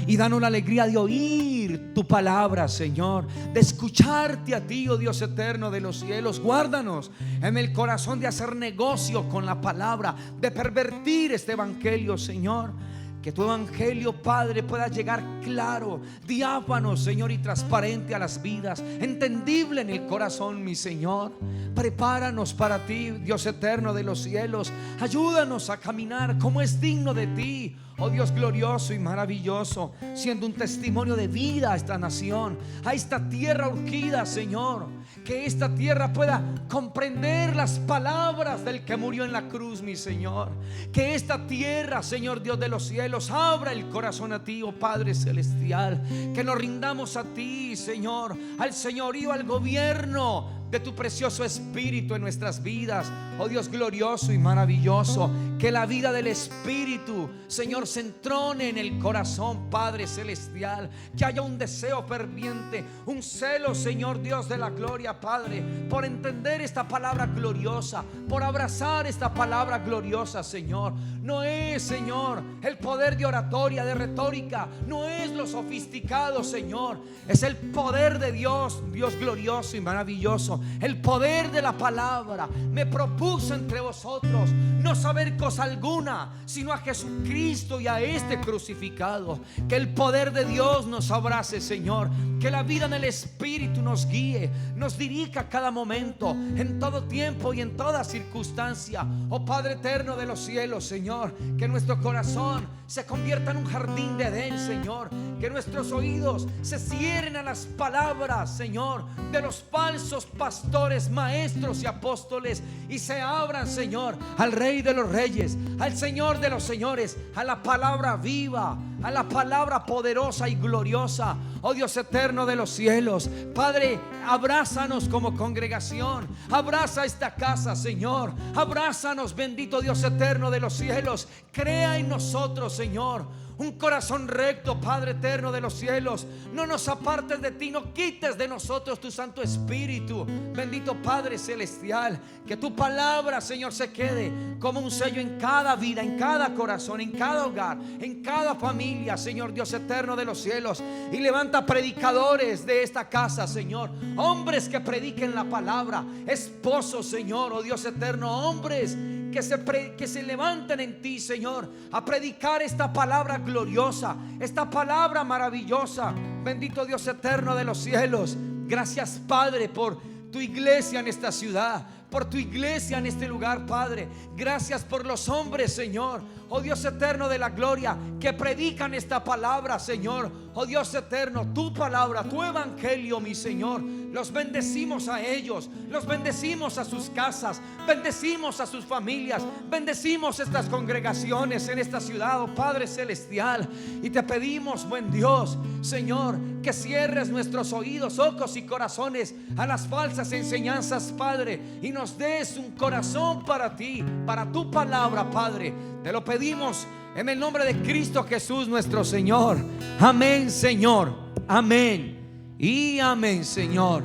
A: y danos la alegría de oír tu palabra, Señor, de escucharte a ti, oh Dios eterno de los cielos. Guárdanos en el corazón de hacer negocio con la palabra, de pervertir este evangelio, Señor. Que tu evangelio, Padre, pueda llegar claro, diáfano, Señor, y transparente a las vidas, entendible en el corazón, mi Señor. Prepáranos para ti, Dios eterno de los cielos. Ayúdanos a caminar como es digno de ti, oh Dios glorioso y maravilloso, siendo un testimonio de vida a esta nación, a esta tierra urgida, Señor. Que esta tierra pueda comprender las palabras del que murió en la cruz, mi Señor. Que esta tierra, Señor Dios de los cielos, abra el corazón a ti, oh Padre celestial. Que nos rindamos a ti, Señor, al señorío, al gobierno de tu precioso espíritu en nuestras vidas, oh Dios glorioso y maravilloso. Que la vida del espíritu, Señor, se entrone en el corazón, Padre celestial. Que haya un deseo ferviente, un celo, Señor Dios de la gloria, Padre, por entender esta palabra gloriosa, por abrazar esta palabra gloriosa, Señor. No es, Señor, el poder de oratoria, de retórica, no es lo sofisticado, Señor. Es el poder de Dios, Dios glorioso y maravilloso, el poder de la palabra. Me propuso entre vosotros no saber cosa alguna, sino a Jesucristo y a este crucificado. Que el poder de Dios nos abrace, Señor. Que la vida en el Espíritu nos guíe, nos dirija a cada momento, en todo tiempo y en toda circunstancia. Oh Padre eterno de los cielos, Señor, que nuestro corazón se convierta en un jardín de Edén, Señor. que nuestros oídos se cierren a las palabras, Señor, de los falsos pastores, maestros y apóstoles, y se abran, Señor, al Rey de los Reyes, al Señor de los Señores, a la palabra viva, a la palabra poderosa y gloriosa. Oh Dios eterno de los cielos, Padre, abrázanos como congregación, abraza esta casa, Señor, abrázanos, bendito Dios eterno de los cielos. Crea en nosotros, Señor, un corazón recto, Padre eterno de los cielos. No nos apartes de ti, no quites de nosotros tu Santo Espíritu, bendito Padre celestial. Que tu palabra, Señor, se quede como un sello en cada vida, en cada corazón, en cada hogar, en cada familia, Señor Dios eterno de los cielos. Y levanta predicadores de esta casa, Señor, hombres que prediquen la palabra, esposos, Señor, oh Dios eterno, hombres que se levanten en ti, Señor, a predicar esta palabra gloriosa, esta palabra maravillosa. Bendito Dios eterno de los cielos. Gracias, Padre, por tu iglesia en esta ciudad, por tu iglesia en este lugar, Padre. Gracias por los hombres, Señor, oh Dios eterno de la gloria, que predican esta palabra, Señor. Oh Dios eterno, tu palabra, tu evangelio, mi Señor. Los bendecimos a ellos, los bendecimos a sus casas, bendecimos a sus familias, bendecimos estas congregaciones en esta ciudad, oh Padre celestial. Y te pedimos, buen Dios, Señor, que cierres nuestros oídos, ojos y corazones a las falsas enseñanzas, Padre, y nos des un corazón para ti, para tu palabra, Padre. Te lo pedimos en el nombre de Cristo Jesús nuestro Señor. Amén, Señor. Amén y amén, Señor.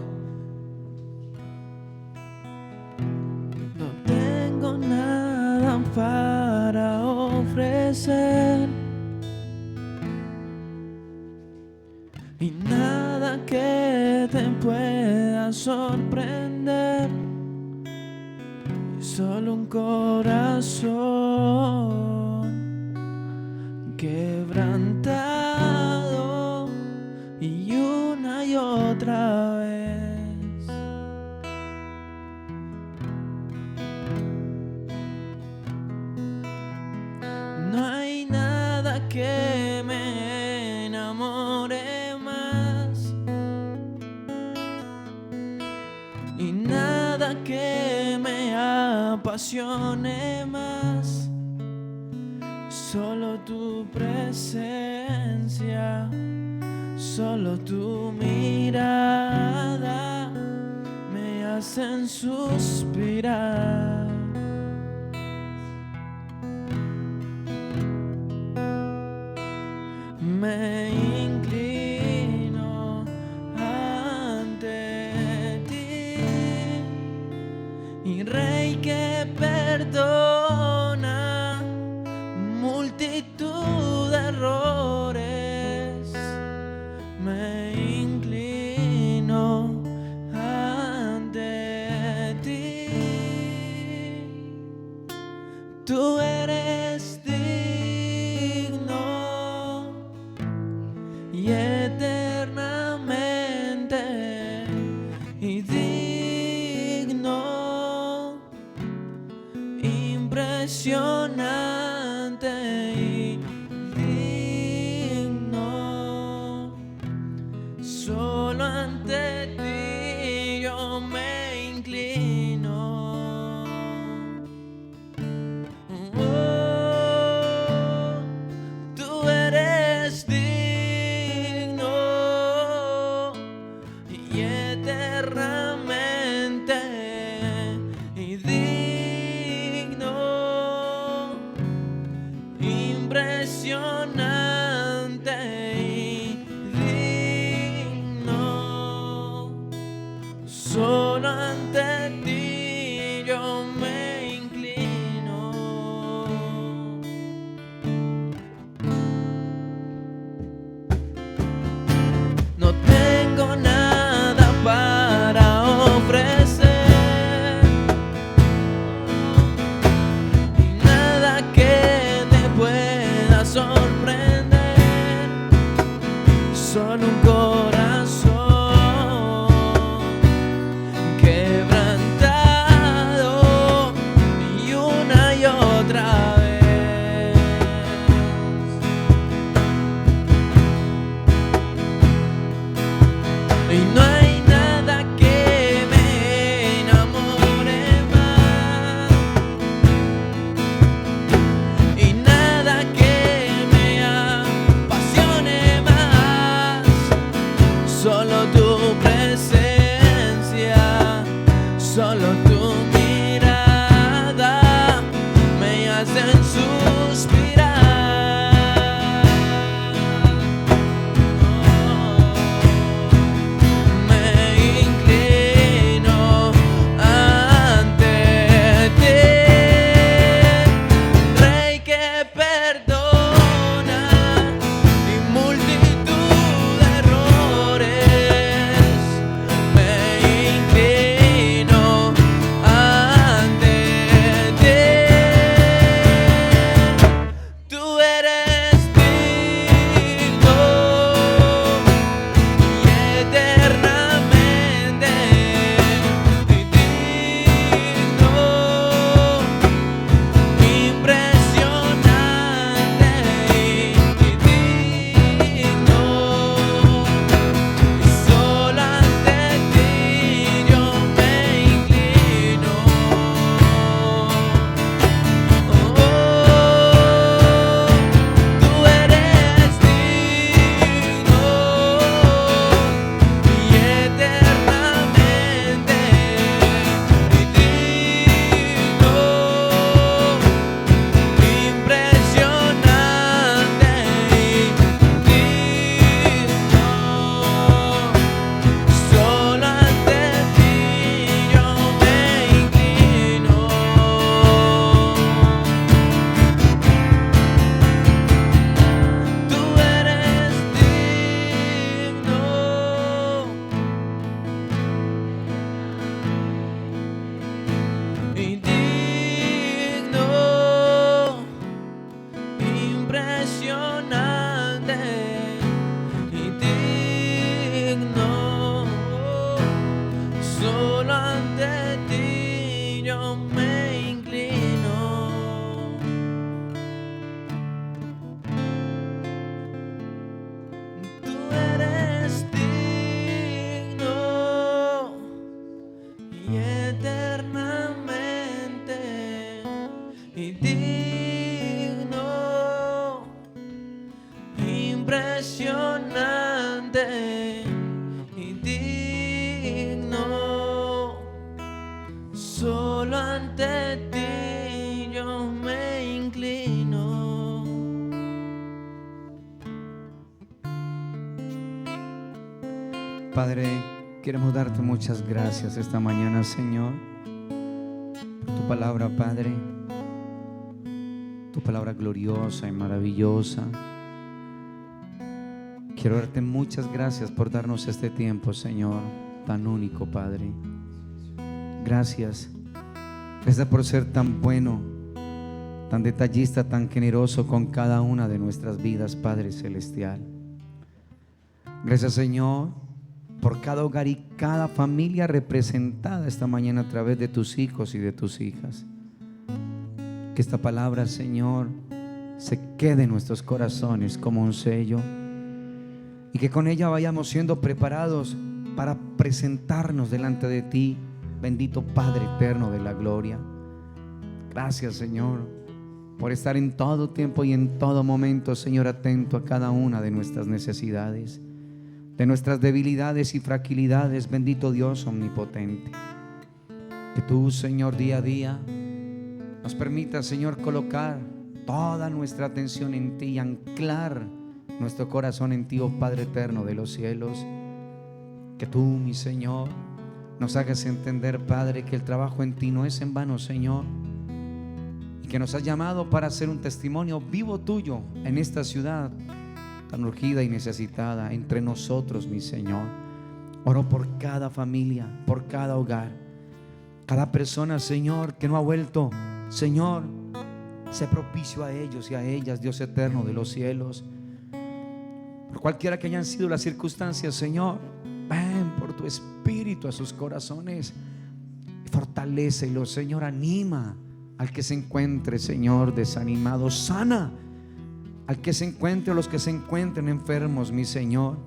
B: No tengo nada para ofrecer y nada que te pueda sorprender. Solo un corazón quebrantado y una y otra vez. No hay nada que me enamore más y nada que me apasione más. Solo tu presencia, solo tu mirada me hacen suspirar. Me inclino ante ti, y Rey que perdona multitud de errores. Me inclino ante ti. Tú eres digno y eternamente y digno, impresionante y digno. Solo ante ti yo me inclino. Oh, tú eres digno y eternamente y digno, impresionante y digno. Solo ante ti yo me inclino. No tengo nada para ofrecer y nada que te pueda sorprender. Solo un corazón quebrantado y una y otra vez. y no hay nada que me enamore más, y nada que me apasione más. Solo tu presencia, solo tu mirada me hacen suspirar. Me inclino ante ti, Rey que perdona mi multitud de errores. Me inclino ante ti. Tú eres digno y eternamente digno, impresionante y digno. Solo ante ti yo me inclino. Tú eres digno y eternamente digno, impresionante y digno. Solo ante ti yo me inclino. Tú eres digno y digno, impresionante y digno. Solo ante ti yo me inclino. Tú eres digno y eternamente y digno, impresionante y digno. Solo ante ti yo me inclino.
A: Padre, queremos darte muchas gracias esta mañana, Señor, por tu palabra, Padre, tu palabra gloriosa y maravillosa. Quiero darte muchas gracias por darnos este tiempo, Señor, tan único, Padre. Gracias. Gracias por ser tan bueno, tan detallista, tan generoso con cada una de nuestras vidas, Padre Celestial. Gracias, Señor, por cada hogar y cada familia representada esta mañana a través de tus hijos y de tus hijas. Que esta palabra, Señor, se quede en nuestros corazones como un sello, y que con ella vayamos siendo preparados para presentarnos delante de ti, bendito Padre eterno de la gloria. Gracias, Señor, por estar en todo tiempo y en todo momento, Señor, atento a cada una de nuestras necesidades, de nuestras debilidades y fragilidades, bendito Dios omnipotente. Que tú, Señor, día a día nos permitas, Señor, colocar toda nuestra atención en ti y anclar nuestro corazón en ti, oh Padre eterno de los cielos. Que tú, mi Señor, nos hagas entender, Padre, que el trabajo en ti no es en vano, Señor, y que nos has llamado para ser un testimonio vivo tuyo en esta ciudad tan urgida y necesitada entre nosotros, mi Señor. Oro por cada familia, por cada hogar, cada persona, Señor, que no ha vuelto. Señor, sé propicio a ellos y a ellas, Dios eterno de los cielos. Por cualquiera que hayan sido las circunstancias, Señor, ven por tu espíritu a sus corazones y fortalécelos, Señor. Anima al que se encuentre, Señor, desanimado. Sana al que se encuentre, o los que se encuentren enfermos, mi Señor.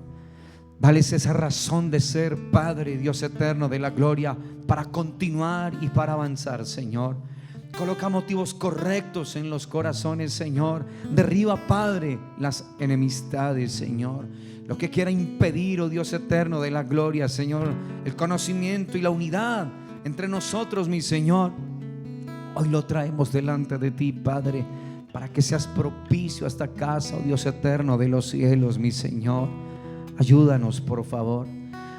A: Dales esa razón de ser, Padre, Dios eterno de la gloria, para continuar y para avanzar, Señor. Coloca motivos correctos en los corazones, Señor. Derriba, Padre, las enemistades, Señor. Lo que quiera impedir, oh Dios eterno de la gloria, Señor, el conocimiento y la unidad entre nosotros, mi Señor, hoy lo traemos delante de ti, Padre, para que seas propicio a esta casa, oh Dios eterno de los cielos, mi Señor. Ayúdanos, por favor,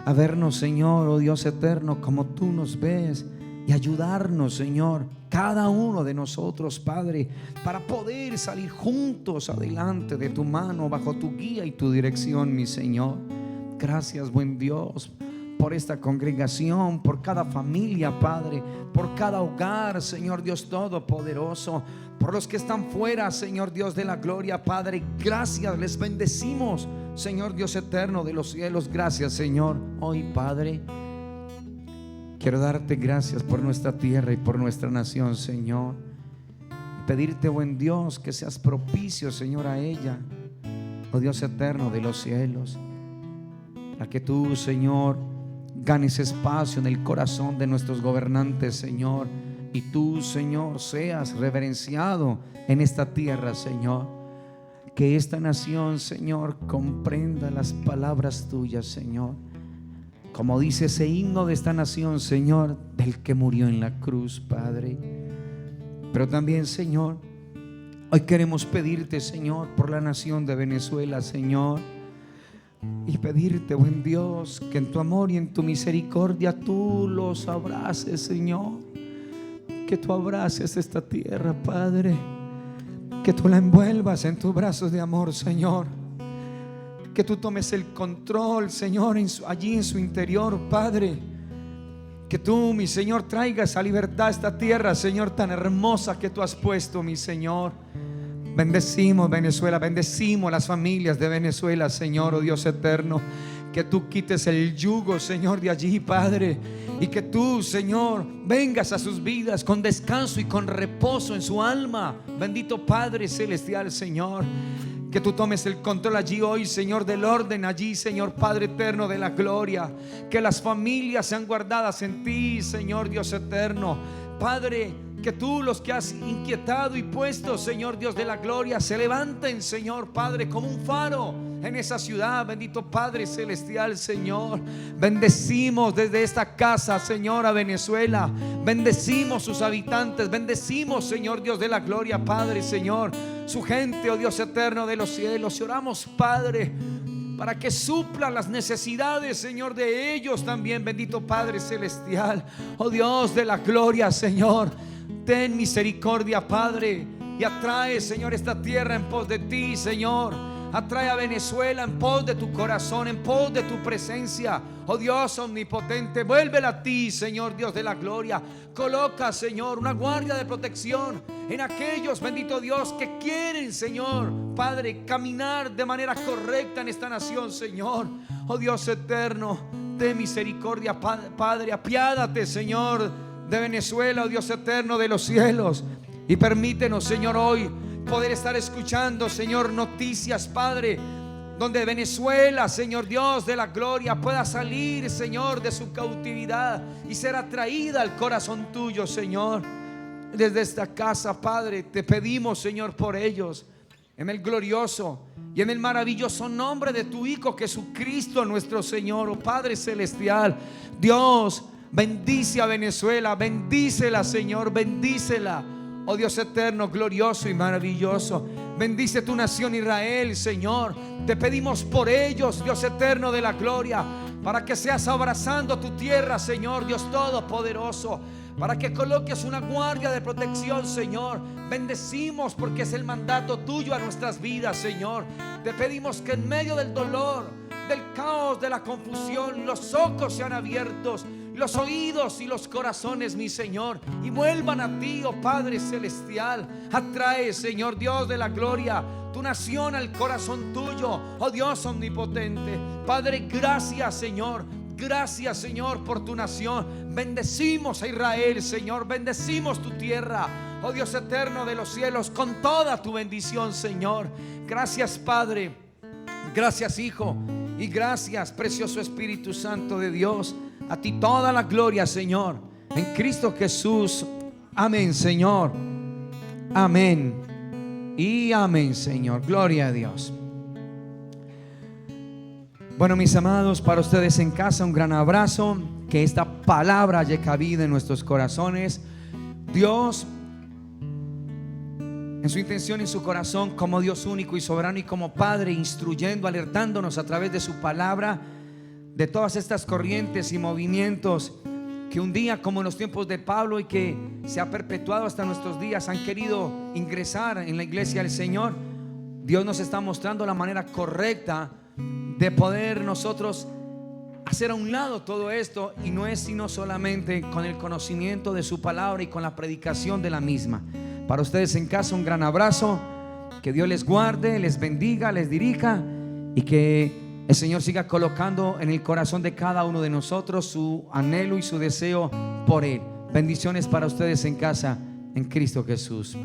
A: a vernos, Señor, oh Dios eterno, como tú nos ves, y ayudarnos, Señor, cada uno de nosotros, Padre, para poder salir juntos adelante de tu mano, bajo tu guía y tu dirección, mi Señor. Gracias, buen Dios, por esta congregación, por cada familia, Padre, por cada hogar, Señor Dios Todopoderoso, por los que están fuera, Señor Dios de la gloria, Padre. Gracias, les bendecimos, Señor Dios eterno de los cielos. Gracias, Señor. Hoy, Padre, quiero darte gracias por nuestra tierra y por nuestra nación, Señor. Pedirte, buen Dios, que seas propicio, Señor, a ella, oh Dios eterno de los cielos, para que tú, Señor, ganes espacio en el corazón de nuestros gobernantes, Señor, y tú, Señor, seas reverenciado en esta tierra, Señor. Que esta nación, Señor, comprenda las palabras tuyas, Señor. Como dice ese himno de esta nación, Señor, del que murió en la cruz, Padre. Pero también, Señor, hoy queremos pedirte, Señor, por la nación de Venezuela, Señor, y pedirte, buen Dios, que en tu amor y en tu misericordia tú los abraces, Señor. Que tú abraces esta tierra, Padre. Que tú la envuelvas en tus brazos de amor, Señor. Que tú tomes el control, Señor, allí en su interior, Padre. Que tú, mi Señor, traigas a libertad a esta tierra, Señor, tan hermosa que tú has puesto, mi Señor. Bendecimos Venezuela, bendecimos las familias de Venezuela, Señor, oh Dios eterno. Que tú quites el yugo, Señor, de allí, Padre, y que tú, Señor, vengas a sus vidas con descanso y con reposo en su alma. Bendito Padre celestial, Señor. Que tú tomes el control allí hoy, Señor, del orden allí, Señor Padre eterno de la gloria. Que las familias sean guardadas en ti, Señor Dios eterno. Padre, que tú, los que has inquietado y puesto, Señor Dios de la gloria, se levanten, Señor Padre, como un faro en esa ciudad. Bendito Padre celestial, Señor. Bendecimos desde esta casa, Señor, a Venezuela. Bendecimos sus habitantes. Bendecimos, Señor Dios de la gloria, Padre, Señor, su gente, oh Dios eterno de los cielos. Y oramos, Padre, para que suplan las necesidades, Señor, de ellos también. Bendito Padre celestial, oh Dios de la gloria, Señor. Ten misericordia, Padre, y atrae, Señor, esta tierra en pos de ti, Señor. Atrae a Venezuela en pos de tu corazón, en pos de tu presencia, oh Dios omnipotente. Vuélvela a ti, Señor Dios de la gloria. Coloca, Señor, una guardia de protección en aquellos, bendito Dios, que quieren, Señor Padre, caminar de manera correcta en esta nación, Señor. Oh Dios eterno, ten misericordia, Padre. Apiádate, Señor, de Venezuela, oh Dios eterno de los cielos. Y permítenos, Señor, hoy poder estar escuchando, Señor, noticias, Padre, donde Venezuela, Señor Dios de la gloria, pueda salir, Señor, de su cautividad y ser atraída al corazón tuyo, Señor. Desde esta casa, Padre, te pedimos, Señor, por ellos, en el glorioso y en el maravilloso nombre de tu Hijo Jesucristo, nuestro Señor. Oh Padre celestial, Dios, bendice a Venezuela, bendícela, Señor, bendícela. Oh Dios eterno, glorioso y maravilloso, bendice tu nación Israel, Señor. Te pedimos por ellos, Dios eterno de la gloria, para que seas abrazando tu tierra, Señor Dios todopoderoso, para que coloques una guardia de protección, Señor. Bendecimos porque es el mandato tuyo a nuestras vidas, Señor. Te pedimos que en medio del dolor, del caos, de la confusión, los ojos sean abiertos, los oídos y los corazones, mi Señor, y vuelvan a ti, oh Padre celestial. Atrae, Señor Dios de la gloria, tu nación al corazón tuyo, oh Dios omnipotente. Padre, gracias, Señor. Gracias, Señor, por tu nación. Bendecimos a Israel, Señor. Bendecimos tu tierra, oh Dios eterno de los cielos, con toda tu bendición, Señor. Gracias, Padre. Gracias, Hijo. Y gracias, precioso Espíritu Santo de Dios. A ti toda la gloria, Señor, en Cristo Jesús. Amén, Señor. Amén y amén, Señor. Gloria a Dios. Bueno, mis amados, para ustedes en casa un gran abrazo. Que esta palabra haya cabida en nuestros corazones. Dios, en su intención, en su corazón, como Dios único y soberano y como Padre, instruyendo, alertándonos a través de su palabra de todas estas corrientes y movimientos que un día, como en los tiempos de Pablo y que se ha perpetuado hasta nuestros días, han querido ingresar en la iglesia del Señor. Dios nos está mostrando la manera correcta de poder nosotros hacer a un lado todo esto, y no es sino solamente con el conocimiento de su palabra y con la predicación de la misma. Para ustedes en casa un gran abrazo. Que Dios les guarde, les bendiga, les dirija, y que el Señor siga colocando en el corazón de cada uno de nosotros su anhelo y su deseo por Él. Bendiciones para ustedes en casa, en Cristo Jesús.